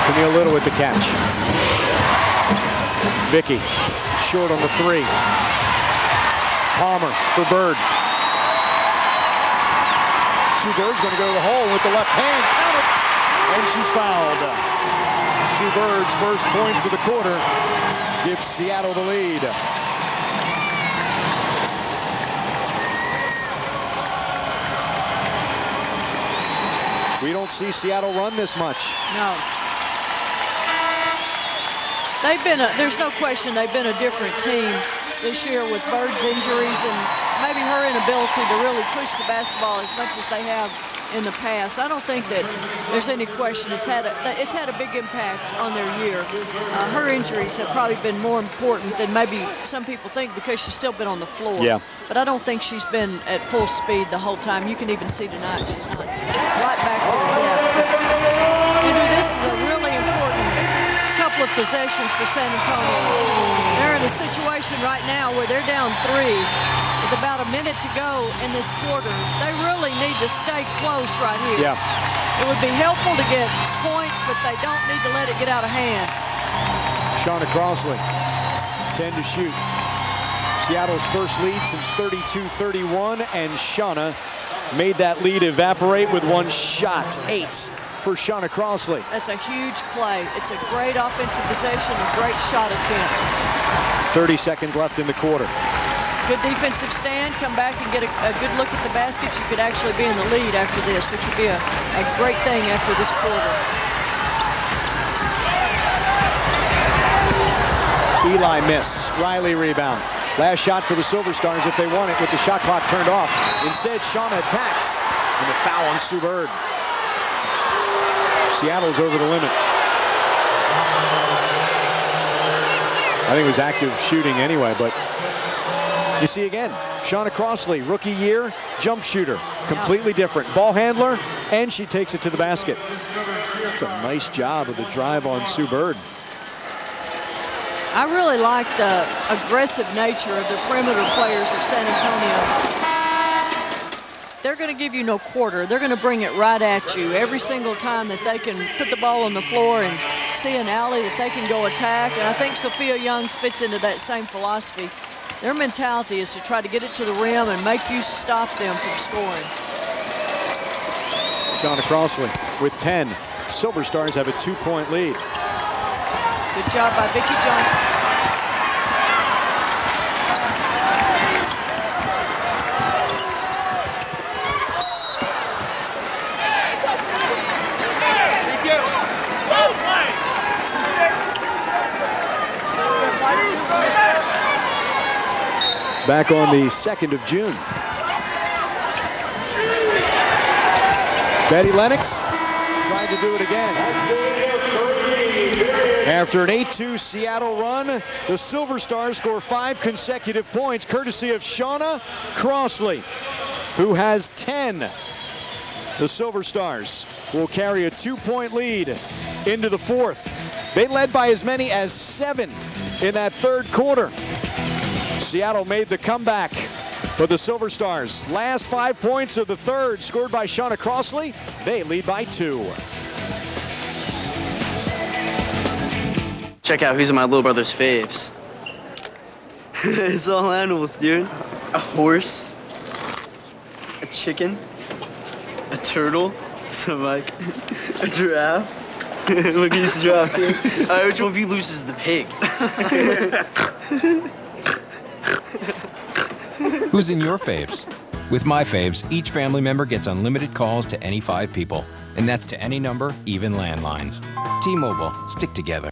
Speaker 1: Camille Little with the catch. Vicki short on the 3. Palmer for Bird. Sue Bird's going to go to the hole with the left hand. Counts! And she's fouled. Sue Bird's first points of the quarter gives Seattle the lead. We don't see Seattle run this much.
Speaker 2: No. There's no question they've been a different team this year with Bird's injuries and maybe her inability to really push the basketball as much as they have in the past. I don't think that there's any question it's had a big impact on their year. Her injuries have probably been more important than maybe some people think because she's still been on the floor.
Speaker 1: Yeah.
Speaker 2: But I don't think she's been at full speed the whole time. You can even see tonight she's not right back there. Andrew, this is a really important couple of possessions for San Antonio. They're in a situation right now where they're down 3 with about a minute to go in this quarter. They really need to stay close right here.
Speaker 1: Yeah.
Speaker 2: It would be helpful to get points, but they don't need to let it get out of hand.
Speaker 1: Shauna Crossley, 10 to shoot. Seattle's first lead since 32-31, and Shauna made that lead evaporate with 1 shot. 8 for Shauna Crossley.
Speaker 2: That's a huge play. It's a great offensive possession, a great shot attempt.
Speaker 1: 30 seconds left in the quarter.
Speaker 2: Good defensive stand, come back and get a good look at the basket. You could actually be in the lead after this, which would be a great thing after this quarter.
Speaker 1: Eli miss. Riley rebound. Last shot for the Silver Stars if they want it with the shot clock turned off. Instead, Shauna attacks. And the foul on Sue Bird. Seattle's over the limit. I think it was active shooting anyway, but you see again, Shauna Crossley, rookie year, jump shooter, completely different. Ball handler, and she takes it to the basket. It's a nice job of the drive on Sue Bird.
Speaker 2: I really like the aggressive nature of the perimeter players of San Antonio. They're going to give you no quarter. They're going to bring it right at you every single time that they can put the ball on the floor and see an alley that they can go attack. And I think Sophia Youngs fits into that same philosophy. Their mentality is to try to get it to the rim and make you stop them from scoring.
Speaker 1: Shauna Crossley with 10. Silver Stars have a 2-point lead.
Speaker 2: Good job by Vicki Johnson.
Speaker 1: Back on the 2nd of June. Betty Lennox tried to do it again. After an 8-2 Seattle run, the Silver Stars score 5 consecutive points, courtesy of Shauna Crossley, who has 10. The Silver Stars will carry a 2-point lead into the fourth. They led by as many as 7 in that third quarter. Seattle made the comeback, but the Silver Stars, last 5 points of the third, scored by Shauna Crossley. They lead by 2.
Speaker 5: Check out who's in my little brother's faves. It's all animals, dude. A horse, a chicken, a turtle, some like a giraffe. Look at this giraffe, dude. All right, which one of you loses the pig?
Speaker 6: Who's in your faves? With my faves, each family member gets unlimited calls to any 5 people. And that's to any number, even landlines. T-Mobile, stick together.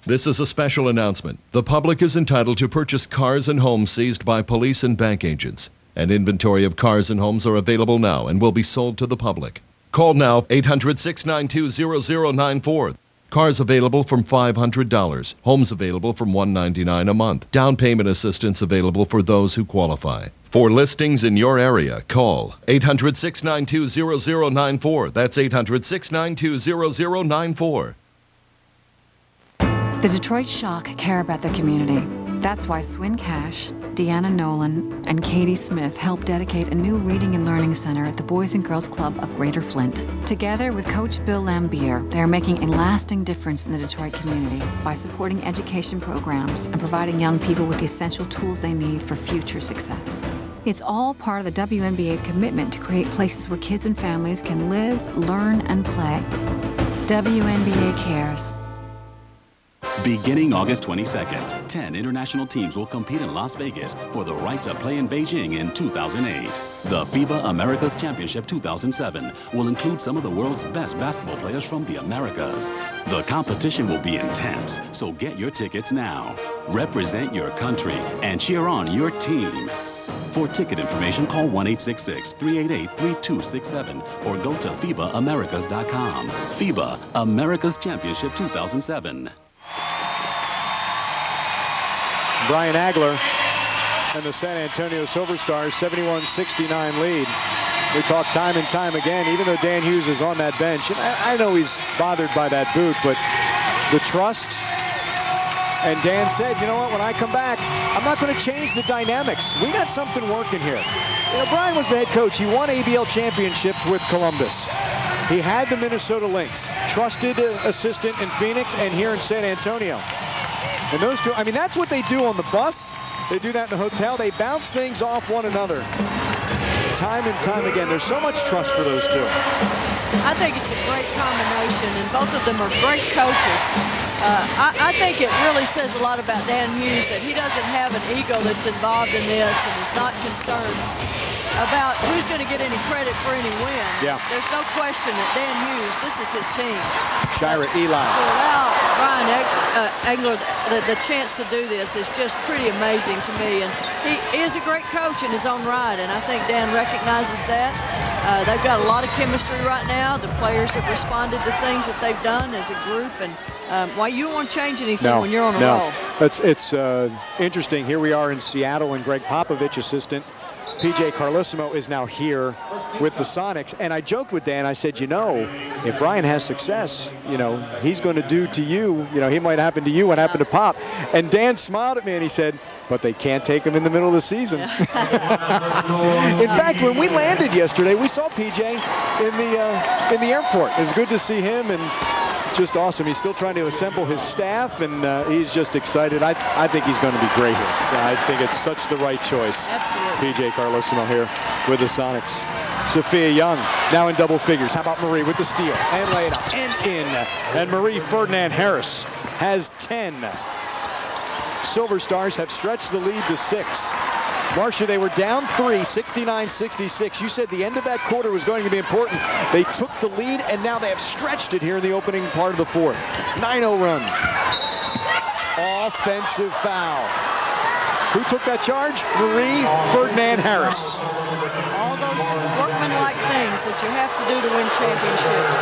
Speaker 7: This is a special announcement. The public is entitled to purchase cars and homes seized by police and bank agents. An inventory of cars and homes are available now and will be sold to the public. Call now, 800-692-0094. Cars available from $500. Homes available from $199 a month. Down payment assistance available for those who qualify. For listings in your area, call 800-692-0094. That's 800-692-0094.
Speaker 8: The Detroit Shock care about their community. That's why Swin Cash, Deanna Nolan, and Katie Smith helped dedicate a new reading and learning center at the Boys and Girls Club of Greater Flint. Together with Coach Bill Lambier, they are making a lasting difference in the Detroit community by supporting education programs and providing young people with the essential tools they need for future success. It's all part of the WNBA's commitment to create places where kids and families can live, learn, and play. WNBA cares.
Speaker 9: Beginning August 22nd, 10 international teams will compete in Las Vegas for the right to play in Beijing in 2008. The FIBA Americas Championship 2007 will include some of the world's best basketball players from the Americas. The competition will be intense, so get your tickets now. Represent your country and cheer on your team. For ticket information, call 1-866-388-3267 or go to FIBAAmericas.com. FIBA Americas Championship 2007.
Speaker 1: Brian Agler and the San Antonio Silver Stars, 71-69 lead. We talk time and time again, even though Dan Hughes is on that bench, and I know he's bothered by that boot, but the trust. And Dan said, you know what, when I come back, I'm not going to change the dynamics. We got something working here. You know, Brian was the head coach. He won ABL championships with Columbus. He had the Minnesota Lynx, trusted assistant in Phoenix and here in San Antonio. And those two, I mean, that's what they do on the bus. They do that in the hotel. They bounce things off one another. Time and time again. There's so much trust for those two.
Speaker 2: I think it's a great combination, and both of them are great coaches. I think it really says a lot about Dan Hughes that he doesn't have an ego that's involved in this and is not concerned about who's going to get any credit for any win.
Speaker 1: Yeah.
Speaker 2: There's no question that Dan Hughes, this is his team.
Speaker 1: Shira Eli.
Speaker 2: To allow Brian Agler the chance to do this is just pretty amazing to me. And he is a great coach in his own right, and I think Dan recognizes that. They've got a lot of chemistry right now. The players have responded to things that they've done as a group, and why you don't want to change anything when you're on a roll.
Speaker 1: It's interesting. Here we are in Seattle, and Greg Popovich, assistant PJ Carlesimo, is now here with the Sonics. And I joked with Dan, I said, you know, if Brian has success, you know, he's going to do to you, you know, he might happen to you what happened to Pop. And Dan smiled at me and he said, but they can't take him in the middle of the season. In fact, when we landed yesterday, we saw PJ in the airport. It was good to see him, and just awesome. He's still trying to assemble his staff, and he's just excited. I think he's going to be great here. I think it's such the right choice.
Speaker 2: Absolutely.
Speaker 1: PJ Carlesimo here with the Sonics. Sophia Young now in double figures. How about Marie with the steal and lay it up and in. And Marie Ferdinand Harris has 10. Silver Stars have stretched the lead to 6. Marcia, they were down 3, 69-66. You said the end of that quarter was going to be important. They took the lead, and now they have stretched it here in the opening part of the fourth. 9-0 run. Offensive foul. Who took that charge? Marie Ferdinand Harris.
Speaker 2: All those workmanlike things that you have to do to win championships.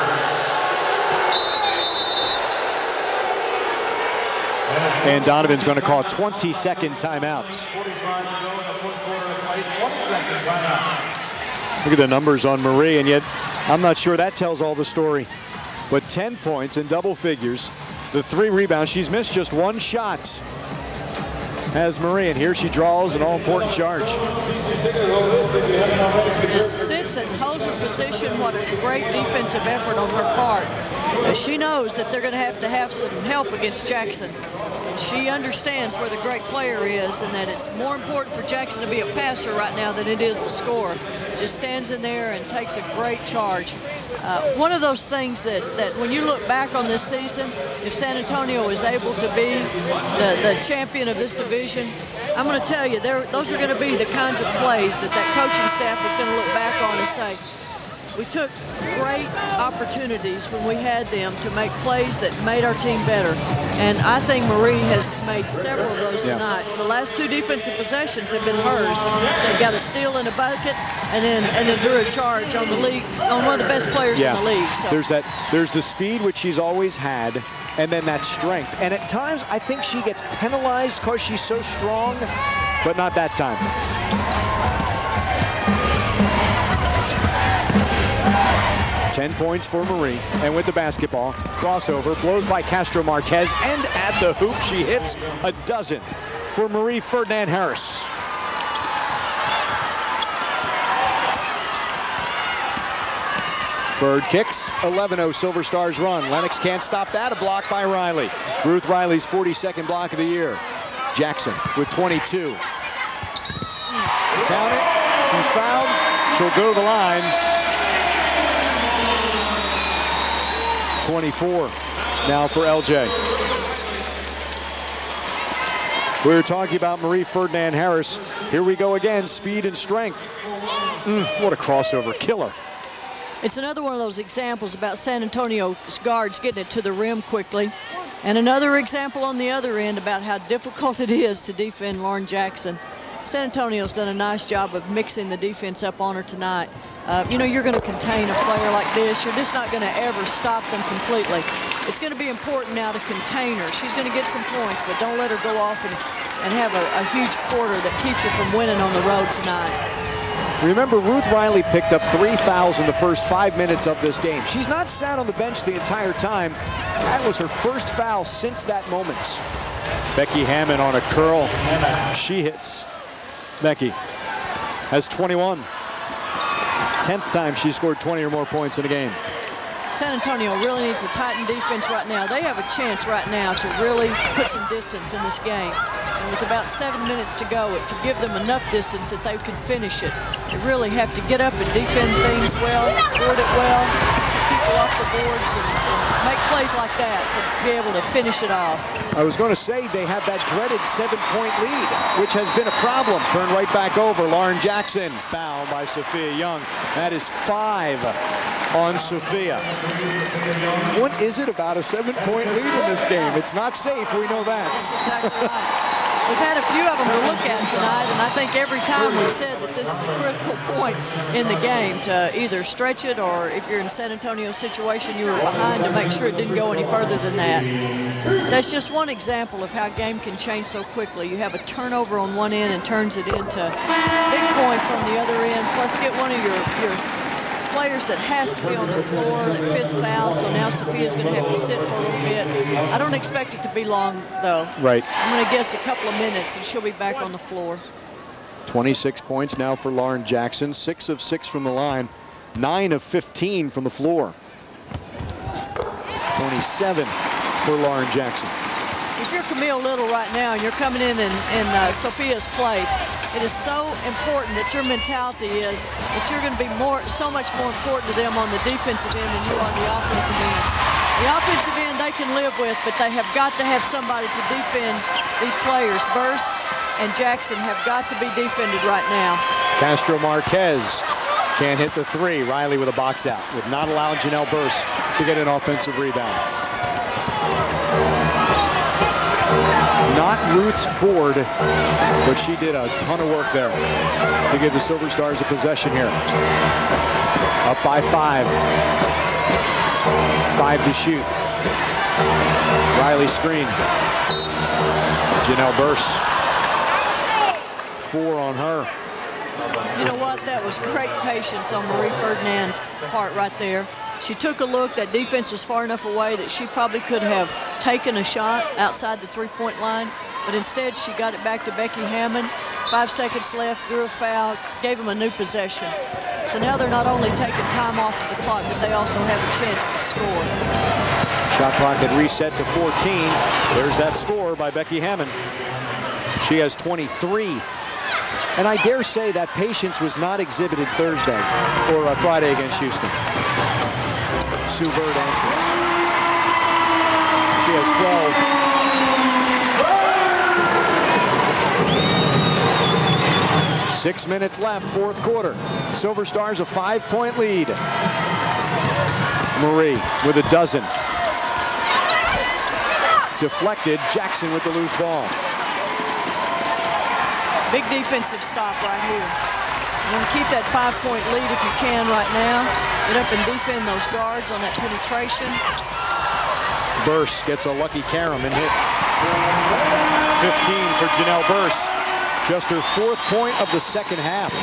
Speaker 1: And Donovan's going to call 20-second timeouts. Look at the numbers on Marie, and yet I'm not sure that tells all the story. But 10 points in double figures, the 3 rebounds. She's missed just 1 shot as Marie, and here she draws an all-important charge.
Speaker 2: Just sits and holds her position. What a great defensive effort on her part. As she knows that they're going to have some help against Jackson. And she understands where the great player is and that it's more important for Jackson to be a passer right now than it is to score. Just stands in there and takes a great charge. One of those things that when you look back on this season, if San Antonio is able to be the champion of this division, I'm going to tell you, those are going to be the kinds of plays that coaching staff is going to look back on and say, we took great opportunities when we had them to make plays that made our team better. And I think Marie has made several of those tonight. The last 2 defensive possessions have been hers. She got a steal in a bucket and then drew a charge on the league, on one of the best players in the league. So.
Speaker 1: There's the speed, which she's always had, and then that strength. And at times, I think she gets penalized because she's so strong, but not that time. 10 points for Marie, and with the basketball, crossover, blows by Castro Marquez, and at the hoop she hits a dozen for Marie Ferdinand Harris. Bird kicks, 11-0 Silver Stars run. Lennox can't stop that, a block by Riley. Ruth Riley's 42nd block of the year. Jackson with 22. Count it, she's fouled, she'll go to the line. 24 now for LJ. We were talking about Marie Ferdinand Harris. Here we go again, speed and strength. What a crossover, killer.
Speaker 2: It's another one of those examples about San Antonio's guards getting it to the rim quickly. And another example on the other end about how difficult it is to defend Lauren Jackson. San Antonio's done a nice job of mixing the defense up on her tonight. You know, you're going to contain a player like this. You're just not going to ever stop them completely. It's going to be important now to contain her. She's going to get some points, but don't let her go off and have a huge quarter that keeps her from winning on the road tonight.
Speaker 1: Remember, Ruth Riley picked up 3 fouls in the first 5 minutes of this game. She's not sat on the bench the entire time. That was her first foul since that moment. Becky Hammon on a curl. She hits. Becky has 21. 10th time she scored 20 or more points in a game.
Speaker 2: San Antonio really needs to tighten defense right now. They have a chance right now to really put some distance in this game. And with about 7 minutes to go, it could give them enough distance that they can finish it. They really have to get up and defend things well, board it well, get people off the boards, and make plays like that to be able to finish it off.
Speaker 1: I was going to say they have that dreaded 7-point lead, which has been a problem. Turned right back over. Lauren Jackson, foul by Sophia Young. That is 5 on Sophia. What is it about a 7-point lead in this game? It's not safe, we know that.
Speaker 2: That's exactly right. We've had a few of them to look at tonight, and I think every time we've said that this is a critical point in the game to either stretch it, or if you're in San Antonio's situation, you were behind to make sure it didn't go any further than that. That's just one example of how a game can change so quickly. You have a turnover on one end and turns it into big points on the other end, plus get one of your players that has to be on the floor, that 5th foul, so now Sophia's going to have to sit for a little bit. I don't expect it to be long, though.
Speaker 1: Right.
Speaker 2: I'm going to guess a couple of minutes, and she'll be back on the floor.
Speaker 1: 26 points now for Lauren Jackson, 6 of 6 from the line, 9 of 15 from the floor. 27 for Lauren Jackson.
Speaker 2: If you're Camille Little right now and you're coming in Sophia's place, it is so important that your mentality is that you're going to be so much more important to them on the defensive end than you on the offensive end. The offensive end they can live with, but they have got to have somebody to defend these players. Burse and Jackson have got to be defended right now.
Speaker 1: Castro Marquez can't hit the 3. Riley with a box out, would not allow Janelle Burse to get an offensive rebound. Not Ruth's board, but she did a ton of work there to give the Silver Stars a possession here. Up by 5. 5 to shoot. Riley screen. Janelle Burse. 4 on her.
Speaker 2: You know what? That was great patience on Marie Ferdinand's part right there. She took a look. That defense was far enough away that she probably could have taken a shot outside the three-point line, but instead she got it back to Becky Hammon. 5 seconds left, drew a foul, gave them a new possession. So now they're not only taking time off of the clock, but they also have a chance to score.
Speaker 1: Shot clock had reset to 14. There's that score by Becky Hammon. She has 23. And I dare say that patience was not exhibited Thursday or Friday against Houston. Sue Bird answers. She has 12. 6 minutes left, fourth quarter. Silver Stars a 5-point lead. Marie with a dozen. Deflected, Jackson with the loose ball.
Speaker 2: Big defensive stop right here. You want to keep that 5-point lead if you can right now. Get up and defend those guards on that penetration.
Speaker 1: Burse gets a lucky carom and hits. 15 for Janelle Burse. Just her 4th point of the second half.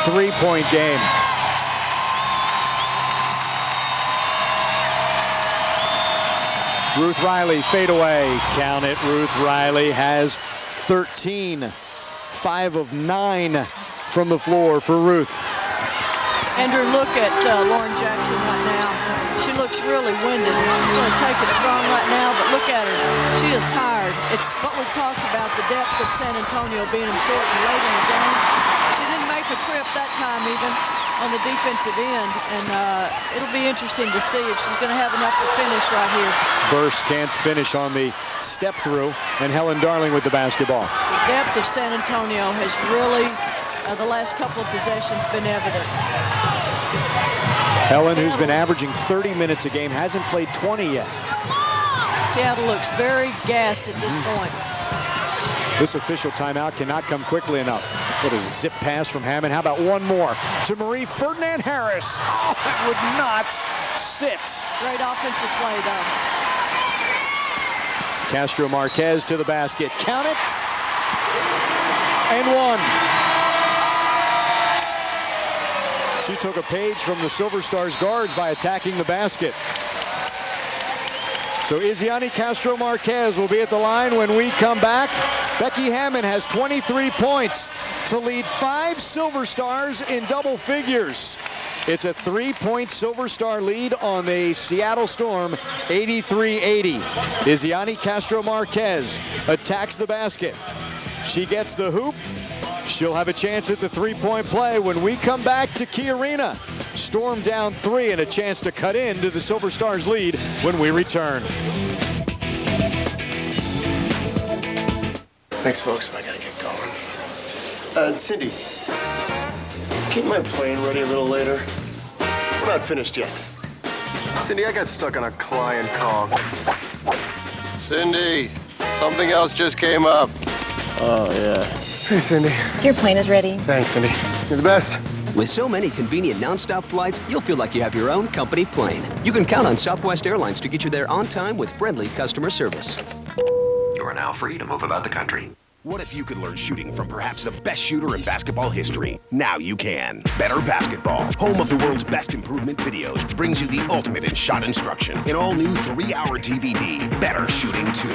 Speaker 1: 3-point game. Ruth Riley, fadeaway. Count it. Ruth Riley has 13. 5 of 9 from the floor for Ruth.
Speaker 2: Andrew, look at Lauren Jackson right now. She looks really winded. She's going to take it strong right now, but look at her. She is tired. It's what we've talked about, the depth of San Antonio being important late in the game. She didn't make a trip that time even on the defensive end, and it'll be interesting to see if she's going to have enough to finish right here.
Speaker 1: Burse can't finish on the step through, and Helen Darling with the basketball.
Speaker 2: The depth of San Antonio has really, the last couple of possessions, been evident.
Speaker 1: Helen, who's been averaging 30 minutes a game, hasn't played 20 yet.
Speaker 2: Seattle looks very gassed at this point.
Speaker 1: This official timeout cannot come quickly enough. What a zip pass from Hammon. How about one more to Marie Ferdinand Harris? Oh, that would not sit.
Speaker 2: Great offensive play, though.
Speaker 1: Castro Marquez to the basket. Count it. And one. She took a page from the Silver Stars guards by attacking the basket. So Izziani Castro Marquez will be at the line when we come back. Becky Hammon has 23 points to lead 5 Silver Stars in double figures. It's a 3-point Silver Star lead on the Seattle Storm, 83-80. Izziani Castro Marquez attacks the basket. She gets the hoop. She'll have a chance at the 3-point play when we come back to Key Arena. Storm down 3 and a chance to cut into the Silver Stars lead when we return.
Speaker 10: Thanks, folks. I gotta get going. Cindy, keep my plane ready a little later. We're not finished yet. Cindy, I got stuck on a client call. Cindy, something else just came up. Oh, yeah. Hey, Cindy.
Speaker 11: Your plane is ready.
Speaker 10: Thanks, Cindy. You're the best.
Speaker 12: With so many convenient nonstop flights, you'll feel like you have your own company plane. You can count on Southwest Airlines to get you there on time with friendly customer service.
Speaker 13: You are now free to move about the country. What if you could learn shooting from perhaps the best shooter in basketball history? Now you can. Better Basketball, home of the world's best improvement videos, brings you the ultimate in shot instruction. An all-new 3-hour DVD, Better Shooting 2.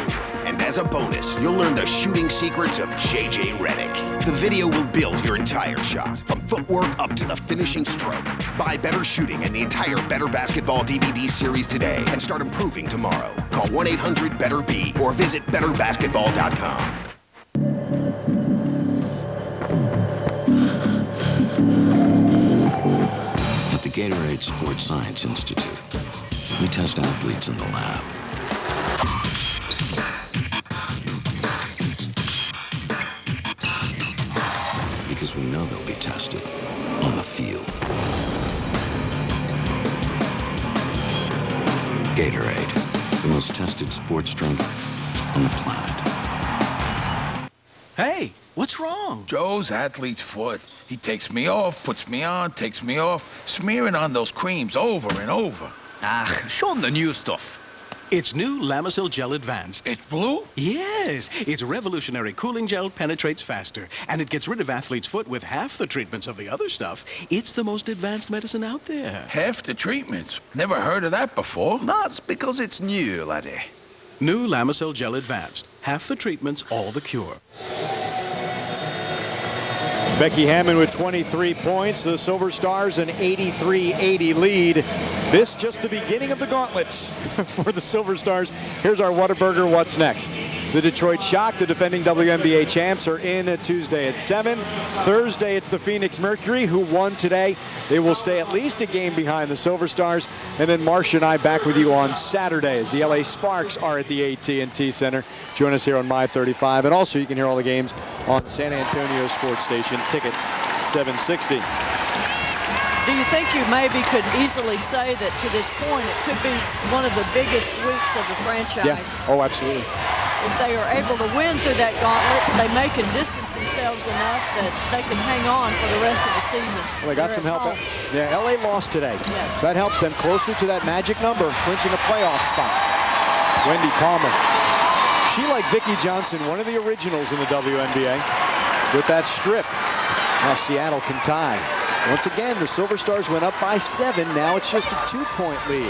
Speaker 13: And as a bonus, you'll learn the shooting secrets of J.J. Redick. The video will build your entire shot, from footwork up to the finishing stroke. Buy Better Shooting and the entire Better Basketball DVD series today and start improving tomorrow. Call 1-800-BETTER-B or visit betterbasketball.com.
Speaker 14: At the Gatorade Sports Science Institute, we test athletes in the lab. Because we know they'll be tested on the field. Gatorade, the most tested sports drink on the planet.
Speaker 26: Hey, what's wrong? Joe's athlete's foot. He takes me off, puts me on, takes me off, smearing on those creams over and over.
Speaker 27: Ah, show him the new stuff.
Speaker 11: It's new Lamisil Gel Advanced.
Speaker 26: It's blue?
Speaker 11: Yes. Its revolutionary cooling gel penetrates faster, and it gets rid of athlete's foot with half the treatments of the other stuff. It's the most advanced medicine out there.
Speaker 26: Half the treatments? Never heard of that before.
Speaker 15: That's because it's new, laddie.
Speaker 11: New Lamisil Gel Advanced. Half the treatments, all the cure.
Speaker 1: Becky Hammon with 23 points. The Silver Stars an 83-80 lead. This just the beginning of the gauntlet for the Silver Stars. Here's our Whataburger What's Next. The Detroit Shock, the defending WNBA champs, are in Tuesday at 7. Thursday, it's the Phoenix Mercury, who won today. They will stay at least a game behind the Silver Stars. And then Marcia and I back with you on Saturday as the LA Sparks are at the AT&T Center. Join us here on My 35. And also, you can hear all the games on San Antonio Sports Station. Ticket $7.60.
Speaker 2: Do you think you maybe could easily say that to this point it could be one of the biggest weeks of the franchise?
Speaker 1: Yeah. Oh, absolutely.
Speaker 2: If they are able to win through that gauntlet, they may can distance themselves enough that they can hang on for the rest of the season.
Speaker 1: Well, they got some help. Yeah, LA lost today.
Speaker 2: Yes.
Speaker 1: So that helps them closer to that magic number, clinching a playoff spot. Wendy Palmer. She, like Vicki Johnson, one of the originals in the WNBA with that strip. Now Seattle can tie. Once again, the Silver Stars went up by 7. Now it's just a 2-point lead.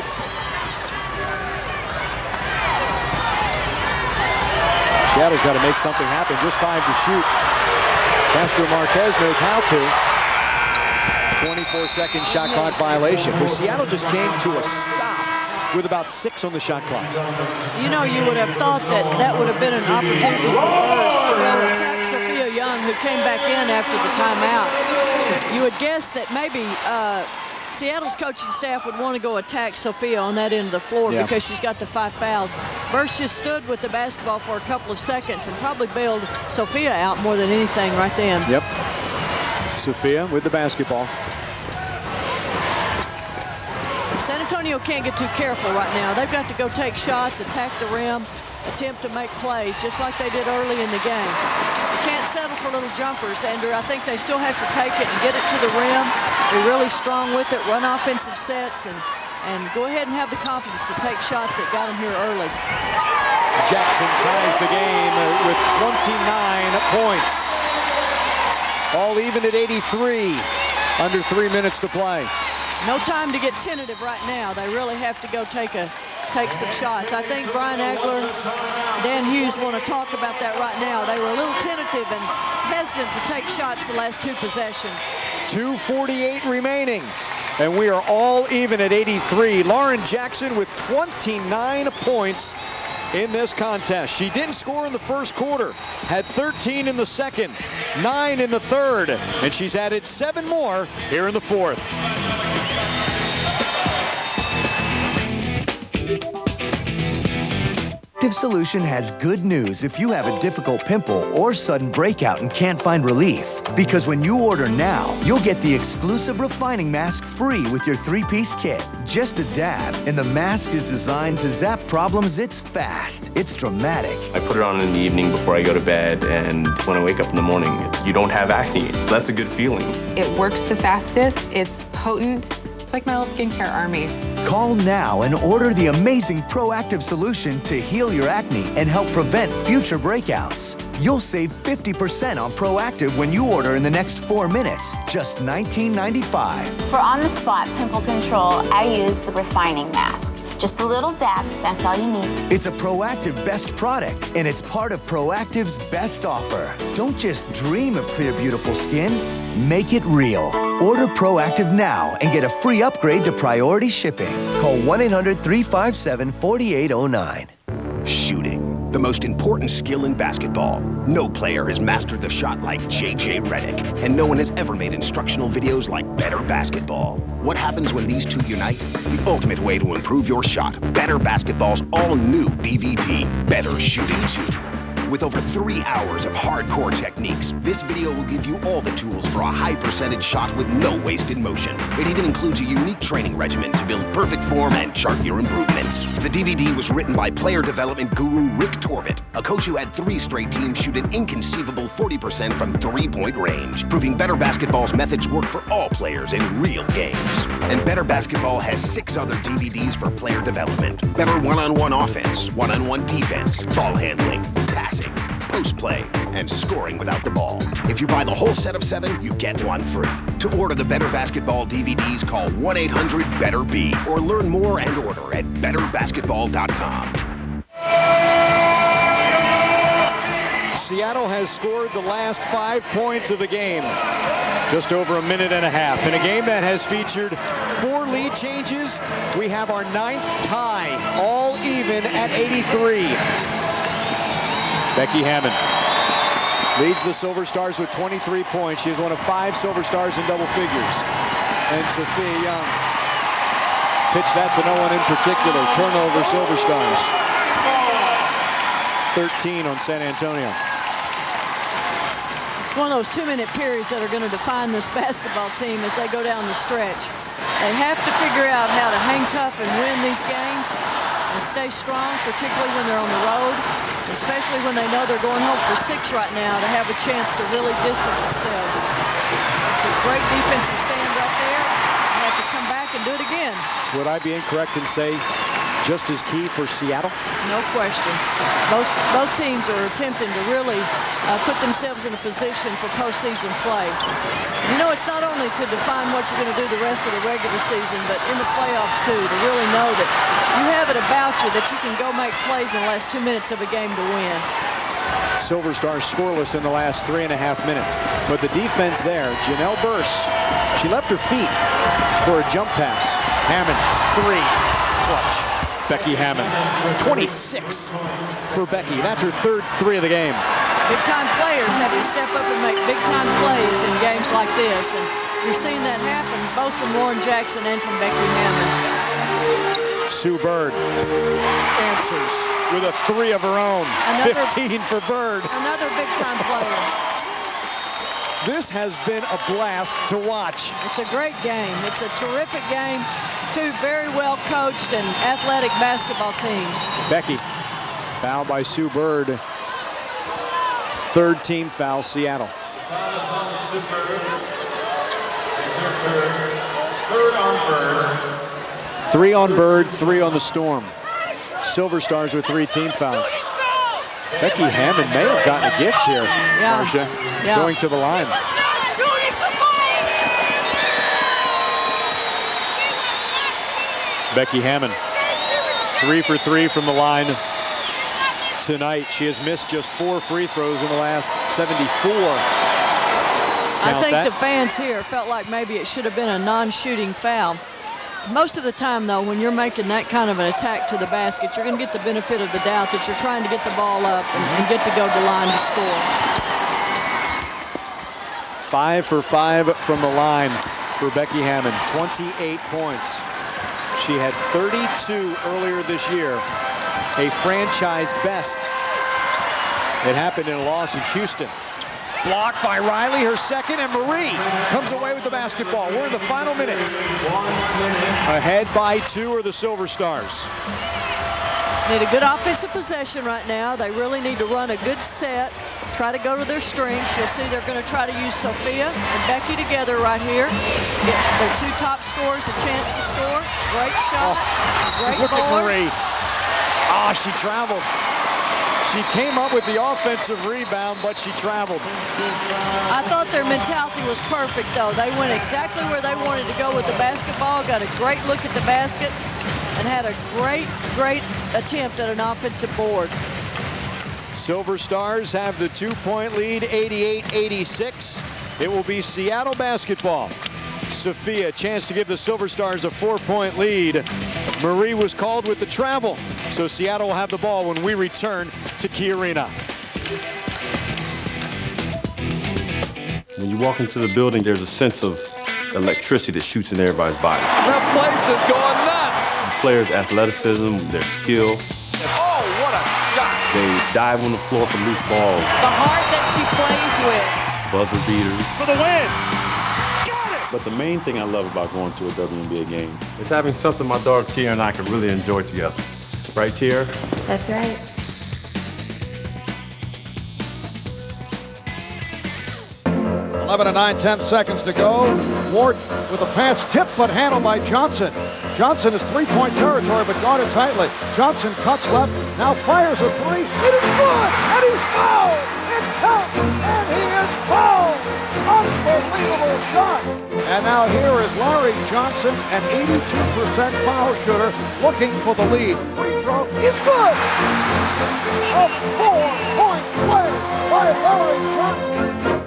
Speaker 1: Seattle's got to make something happen. Just 5 to shoot. Castro Marquez knows how to. 24-second shot clock violation. But Seattle just came to a stop with about 6 on the shot clock.
Speaker 2: You know, you would have thought that that would have been an opportunity for Burris to attack Sophia Young, who came back in after the timeout. You would guess that maybe Seattle's coaching staff would want to go attack Sophia on that end of the floor because she's got the 5 fouls. Burris just stood with the basketball for a couple of seconds and probably bailed Sophia out more than anything right then.
Speaker 1: Yep. Sophia with the basketball.
Speaker 2: San Antonio can't get too careful right now. They've got to go take shots, attack the rim, attempt to make plays, just like they did early in the game. They can't settle for little jumpers, Andrew. I think they still have to take it and get it to the rim, be really strong with it, run offensive sets, and go ahead and have the confidence to take shots that got them here early.
Speaker 1: Jackson ties the game with 29 points. All even at 83, under 3 minutes to play.
Speaker 2: No time to get tentative right now. They really have to go take some shots. I think Brian Agler, Dan Hughes want to talk about that right now. They were a little tentative and hesitant to take shots the last 2 possessions.
Speaker 1: 2:48 remaining, and we are all even at 83. Lauren Jackson with 29 points in this contest. She didn't score in the first quarter, had 13 in the second, 9 in the third, and she's added 7 more here in the fourth.
Speaker 16: Solution has good news if you have a difficult pimple or sudden breakout and can't find relief. Because when you order now, you'll get the exclusive refining mask free with your 3-piece kit. Just a dab, and the mask is designed to zap problems. It's fast. It's dramatic.
Speaker 17: I put it on in the evening before I go to bed, and when I wake up in the morning, you don't have acne. That's a good feeling.
Speaker 18: It works the fastest. It's potent. It's like my little skincare army.
Speaker 16: Call now and order the amazing Proactive solution to heal your acne and help prevent future breakouts. You'll save 50% on Proactive when you order in the next 4 minutes, just $19.95.
Speaker 20: For on-the-spot pimple control, I use the refining mask. Just a little dab, that's all you need.
Speaker 16: It's a Proactive Best product, and it's part of Proactive's Best offer. Don't just dream of clear, beautiful skin. Make it real. Order Proactive now and get a free upgrade to priority shipping. Call 1-800-357-4809.
Speaker 13: Shooting, the most important skill in basketball. No player has mastered the shot like J.J. Redick, and no one has ever made instructional videos like Better Basketball. What happens when these two unite? The ultimate way to improve your shot. Better Basketball's all-new DVD, Better Shooting 2. With over 3 hours of hardcore techniques, this video will give you all the tools for a high percentage shot with no wasted motion. It even includes a unique training regimen to build perfect form and chart your improvement. The DVD was written by player development guru Rick Torbett, a coach who had 3 straight teams shoot an inconceivable 40% from 3-point range, proving Better Basketball's methods work for all players in real games. And Better Basketball has 6 other DVDs for player development. Better one-on-one offense, one-on-one defense, ball handling, passing, post-play, and scoring without the ball. If you buy the whole set of 7, you get 1 free. To order the Better Basketball DVDs, call 1-800-BETTER-B or learn more and order at betterbasketball.com.
Speaker 1: Seattle has scored the last 5 points of the game. Just over a minute and a half. In a game that has featured 4 lead changes, we have our 9th tie, all even at 83. Becky Hammon leads the Silver Stars with 23 points. She is one of 5 Silver Stars in double figures. And Sophia Young pitched that to no one in particular. Turnover, Silver Stars. 13 on San Antonio.
Speaker 2: One of those 2-minute periods that are going to define this basketball team as they go down the stretch. They have to figure out how to hang tough and win these games and stay strong, particularly when they're on the road, especially when they know they're going home for 6 right now to have a chance to really distance themselves. It's a great defensive stand right there. They have to come back and do it again.
Speaker 1: Would I be incorrect and say just as key for Seattle?
Speaker 2: No question. Both teams are attempting to really put themselves in a position for postseason play. You know, it's not only to define what you're going to do the rest of the regular season, but in the playoffs too, to really know that you have it about you, that you can go make plays in the last 2 minutes of a game to win.
Speaker 1: Silver Stars scoreless in the last 3.5 minutes. But the defense there, Janelle Burse, she left her feet for a jump pass. Hammon, 3, clutch. Becky Hammon, 26 for Becky. That's her 3rd 3 of the game.
Speaker 2: Big-time players have to step up and make big-time plays in games like this. And you're seeing that happen both from Lauren Jackson and from Becky Hammon.
Speaker 1: Sue Bird answers with a 3 of her own. 15 for Bird.
Speaker 2: Another big-time player.
Speaker 1: This has been a blast to watch.
Speaker 2: It's a great game. It's a terrific game. 2 very well coached and athletic basketball teams.
Speaker 1: Becky, fouled by Sue Bird. 3rd team foul, Seattle. Three on Bird, 3 on the Storm. Silver Stars with 3 team fouls. Becky Hammon may have gotten a gift here, Marcia, going to the line. Becky Hammon, 3 for 3 from the line tonight. She has missed just 4 free throws in the last 74.
Speaker 2: I think the fans here felt like maybe it should have been a non-shooting foul. Most of the time, though, when you're making that kind of an attack to the basket, you're going to get the benefit of the doubt that you're trying to get the ball up and get to go to the line to score.
Speaker 1: 5 for 5 from the line for Becky Hammon, 28 points. She had 32 earlier this year, a franchise best. It happened in a loss in Houston. Blocked by Riley, her 2nd, and Marie comes away with the basketball. We're in the final minutes. Ahead by 2 are the Silver Stars.
Speaker 2: Need a good offensive possession right now. They really need to run a good set, try to go to their strengths. You'll see they're going to try to use Sophia and Becky together right here. Get their 2 top scorers a chance to score. Great shot, great
Speaker 1: Look
Speaker 2: board.
Speaker 1: at Marie. Ah, she traveled. She came up with the offensive rebound, but she traveled.
Speaker 2: I thought their mentality was perfect, though. They went exactly where they wanted to go with the basketball, got a great look at the basket, and had a great attempt at an offensive board.
Speaker 1: Silver Stars have the 2-point lead, 88-86. It will be Seattle basketball. Sophia, chance to give the Silver Stars a 4-point lead. Marie was called with the travel, so Seattle will have the ball when we return to Key Arena.
Speaker 3: When you walk into the building, there's a sense of electricity that shoots in everybody's body.
Speaker 4: The place is going nuts!
Speaker 3: The players' athleticism, their skill.
Speaker 4: Oh, what a shot!
Speaker 3: They dive on the floor for loose balls.
Speaker 4: The heart that she plays with.
Speaker 3: Buzzer beaters.
Speaker 19: For the win!
Speaker 3: But the main thing I love about going to a WNBA game is having something my daughter Tia and I can really enjoy together. Right, Tia?
Speaker 4: That's right.
Speaker 19: Eleven and 9/10 seconds to go. Ward with a pass tipped but handled by Johnson. Johnson is three-point territory but guarded tightly. Johnson cuts left, now fires a three. It is good, and he's fouled. It counts, and he is fouled. Unbelievable shot. And now here is Larry Johnson, an 82% foul shooter, looking for the lead. Free throw is good. A 4-point play by Larry Johnson.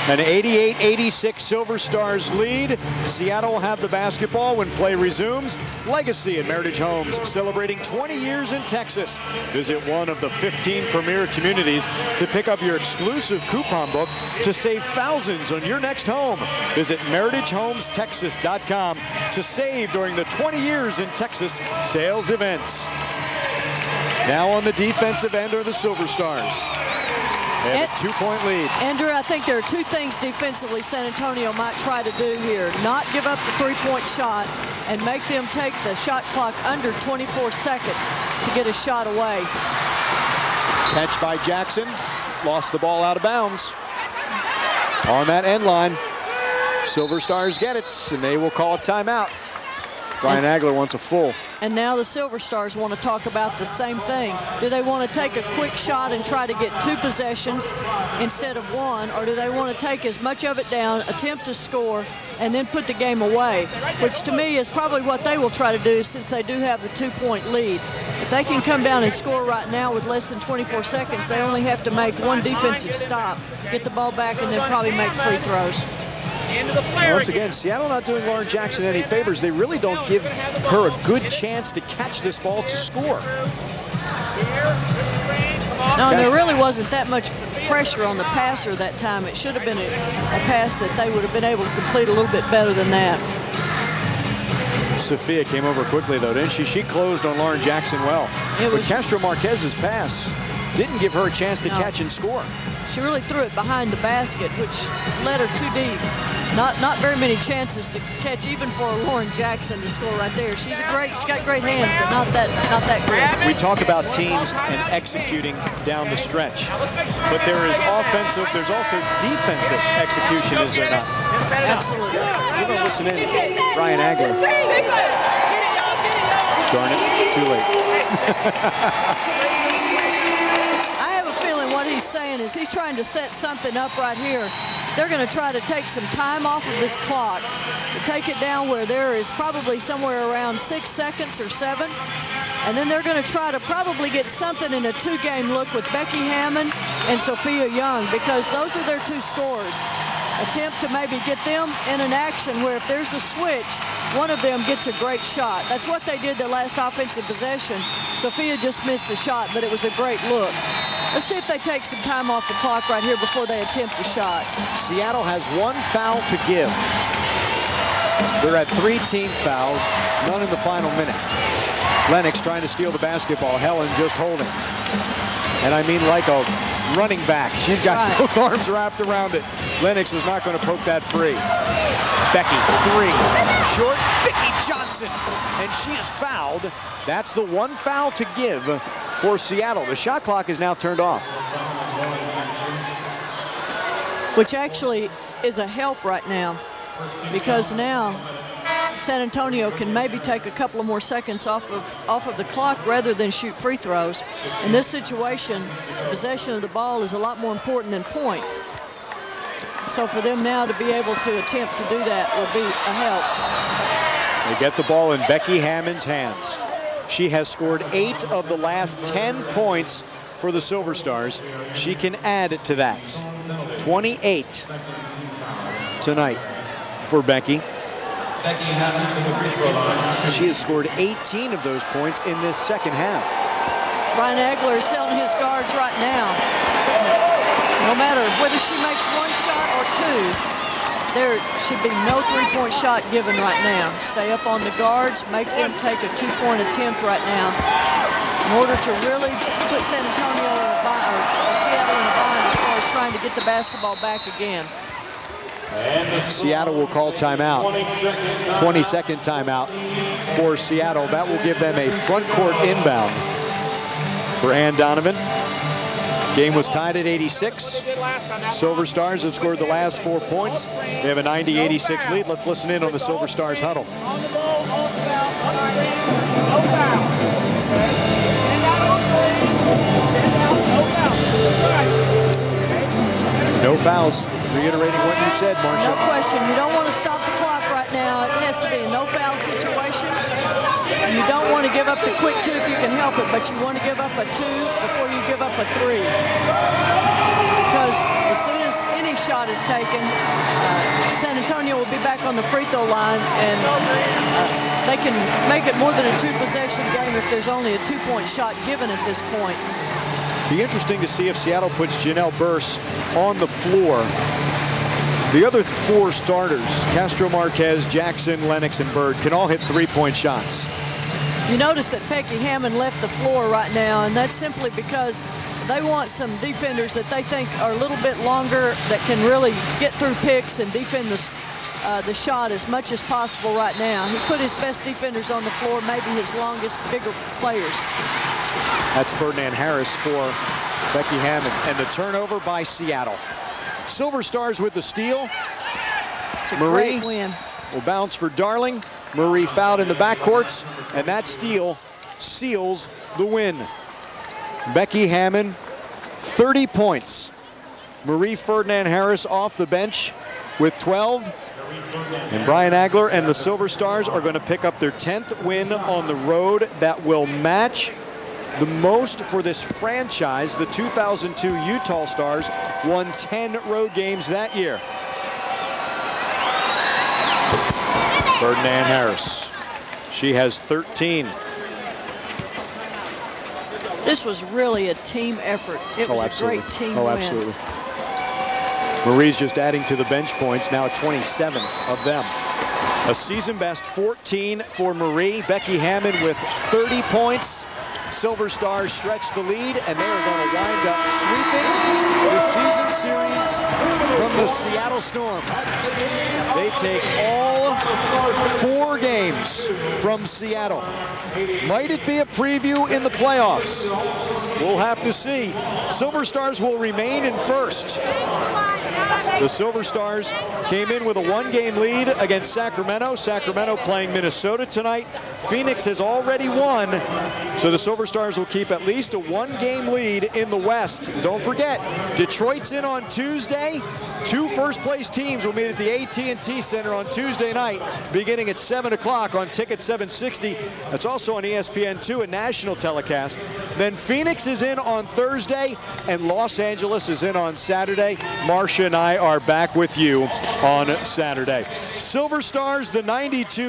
Speaker 1: An 88-86 Silver Stars lead. Seattle will have the basketball when play resumes. Legacy at Meritage Homes, celebrating 20 years in Texas. Visit one of the 15 premier communities to pick up your exclusive coupon book to save thousands on your next home. Visit meritagehomestexas.com to save during the 20 years in Texas sales events. Now on the defensive end are the Silver Stars. They have a 2-point lead.
Speaker 2: Andrew, I think there are two things defensively San Antonio might try to do here. Not give up the three-point shot and make them take the shot clock under 24 seconds to get a shot away.
Speaker 1: Catch by Jackson. Lost the ball out of bounds. On that end line, Silver Stars get it, and they will call a timeout. Brian Agler wants a full.
Speaker 2: And now the Silver Stars want to talk about the same thing. Do they want to take a quick shot and try to get 2 possessions instead of 1, or do they want to take as much of it down, attempt to score, and then put the game away, which to me is probably what they will try to do since they do have the 2-point lead. If they can come down and score right now with less than 24 seconds, they only have to make 1 defensive stop, get the ball back, and then probably make free throws.
Speaker 1: Once again, Seattle not doing Lauren Jackson any favors. They really don't give her a good chance to catch this ball to score.
Speaker 2: No, there really wasn't that much pressure on the passer that time. It should have been a pass that they would have been able to complete a little bit better than that.
Speaker 1: Sophia came over quickly, though, didn't she? She closed on Lauren Jackson well. But Castro Marquez's pass didn't give her a chance to catch and score.
Speaker 2: She really threw it behind the basket, which led her too deep. Not very many chances to catch, even for Lauren Jackson to score right there. She's got great hands, but not that great.
Speaker 1: We talk about teams and executing down the stretch, but there is offensive. There's also defensive execution, is there not?
Speaker 2: Absolutely.
Speaker 1: We're going to listen in. Brian Agler. Darn it, too late.
Speaker 2: What he's saying is he's trying to set something up right here. They're going to try to take some time off of this clock, to take it down where there is probably somewhere around 6 seconds or 7. And then they're going to try to probably get something in a 2-game look with Becky Hammon and Sophia Young, because those are their 2 scorers. Attempt to maybe get them in an action where if there's a switch, one of them gets a great shot. That's what they did their last offensive possession. Sophia just missed the shot, but it was a great look. Let's see if they take some time off the clock right here before they attempt a shot.
Speaker 1: Seattle has 1 foul to give. They're at 3 team fouls, none in the final minute. Lennox trying to steal the basketball. Helen just holding. And I mean like a running back. She's got both arms wrapped around it. Lennox was not going to poke that free. Becky, 3. Short, Vicky Johnson. And she is fouled. That's the 1 foul to give for Seattle. The shot clock is now turned off.
Speaker 2: Which actually is a help right now, because now San Antonio can maybe take a couple of more seconds off of the clock rather than shoot free throws. In this situation, possession of the ball is a lot more important than points. So for them now to be able to attempt to do that will be a help.
Speaker 1: They get the ball in Becky Hammon's hands. She has scored 8 of the last 10 points for the Silver Stars. She can add to that. 28 tonight for Becky. She has scored 18 of those points in this second half.
Speaker 2: Brian Agler is telling his guards right now, no matter whether she makes 1 shot or 2, there should be no 3-point shot given right now. Stay up on the guards, make them take a 2-point attempt right now. in order to really put San Antonio in a bind, or Seattle in a bind as far as trying to get the basketball back again.
Speaker 1: Seattle will call timeout. 22nd timeout for Seattle. That will give them a front court inbound for Ann Donovan. Game was tied at 86. Silver Stars have scored the last 4 points. They have a 90-86 lead. Let's listen in on the Silver Stars huddle. No fouls. Reiterating what you said, Marcia.
Speaker 2: No question. You don't want to stop the clock right now. It has to be a no-foul situation. You don't want to give up the quick 2 if you can help it, but you want to give up a 2 before you give up a 3. Because as soon as any shot is taken, San Antonio will be back on the free throw line, and they can make it more than a 2-possession game if there's only a 2-point shot given at this point.
Speaker 1: Be interesting to see if Seattle puts Janelle Burse on the floor. The other 4 starters, Castro Marquez, Jackson, Lennox, and Bird, can all hit 3-point shots.
Speaker 2: You notice that Becky Hammon left the floor right now, and that's simply because they want some defenders that they think are a little bit longer, that can really get through picks and defend the shot as much as possible right now. He put his best defenders on the floor, maybe his longest, bigger players.
Speaker 1: That's Ferdinand Harris for Becky Hammon. And the turnover by Seattle. Silver Stars with the steal.
Speaker 2: It's a
Speaker 1: Marie
Speaker 2: great win.
Speaker 1: Will bounce for Darling. Marie fouled in the backcourts, and that steal seals the win. Becky Hammon, 30 points. Marie Ferdinand Harris off the bench with 12. And Brian Agler and the Silver Stars are going to pick up their 10th win on the road. That will match the most for this franchise. The 2002 Utah Stars won 10 road games that year. Ferdinand Harris. She has 13.
Speaker 2: This was really a team effort. It was a great team win.
Speaker 1: Absolutely. Marie's just adding to the bench points, now at 27 of them. A season best 14 for Marie. Becky Hammon with 30 points. Silver Stars stretch the lead, and they are going to wind up sweeping the season series from the Seattle Storm. They take all 4 games from Seattle. Might it be a preview in the playoffs? We'll have to see. Silver Stars will remain in first. The Silver Stars came in with a 1-game lead against Sacramento. Sacramento playing Minnesota tonight. Phoenix has already won, so the Silver Stars will keep at least a 1-game lead in the West. Don't forget, Detroit's in on Tuesday. 2 first-place teams will meet at the AT&T Center on Tuesday night, beginning at 7 o'clock on Ticket 760. That's also on ESPN2, a national telecast. Then Phoenix is in on Thursday, and Los Angeles is in on Saturday. Marcia and I are back with you on Saturday. Silver Stars, the 92.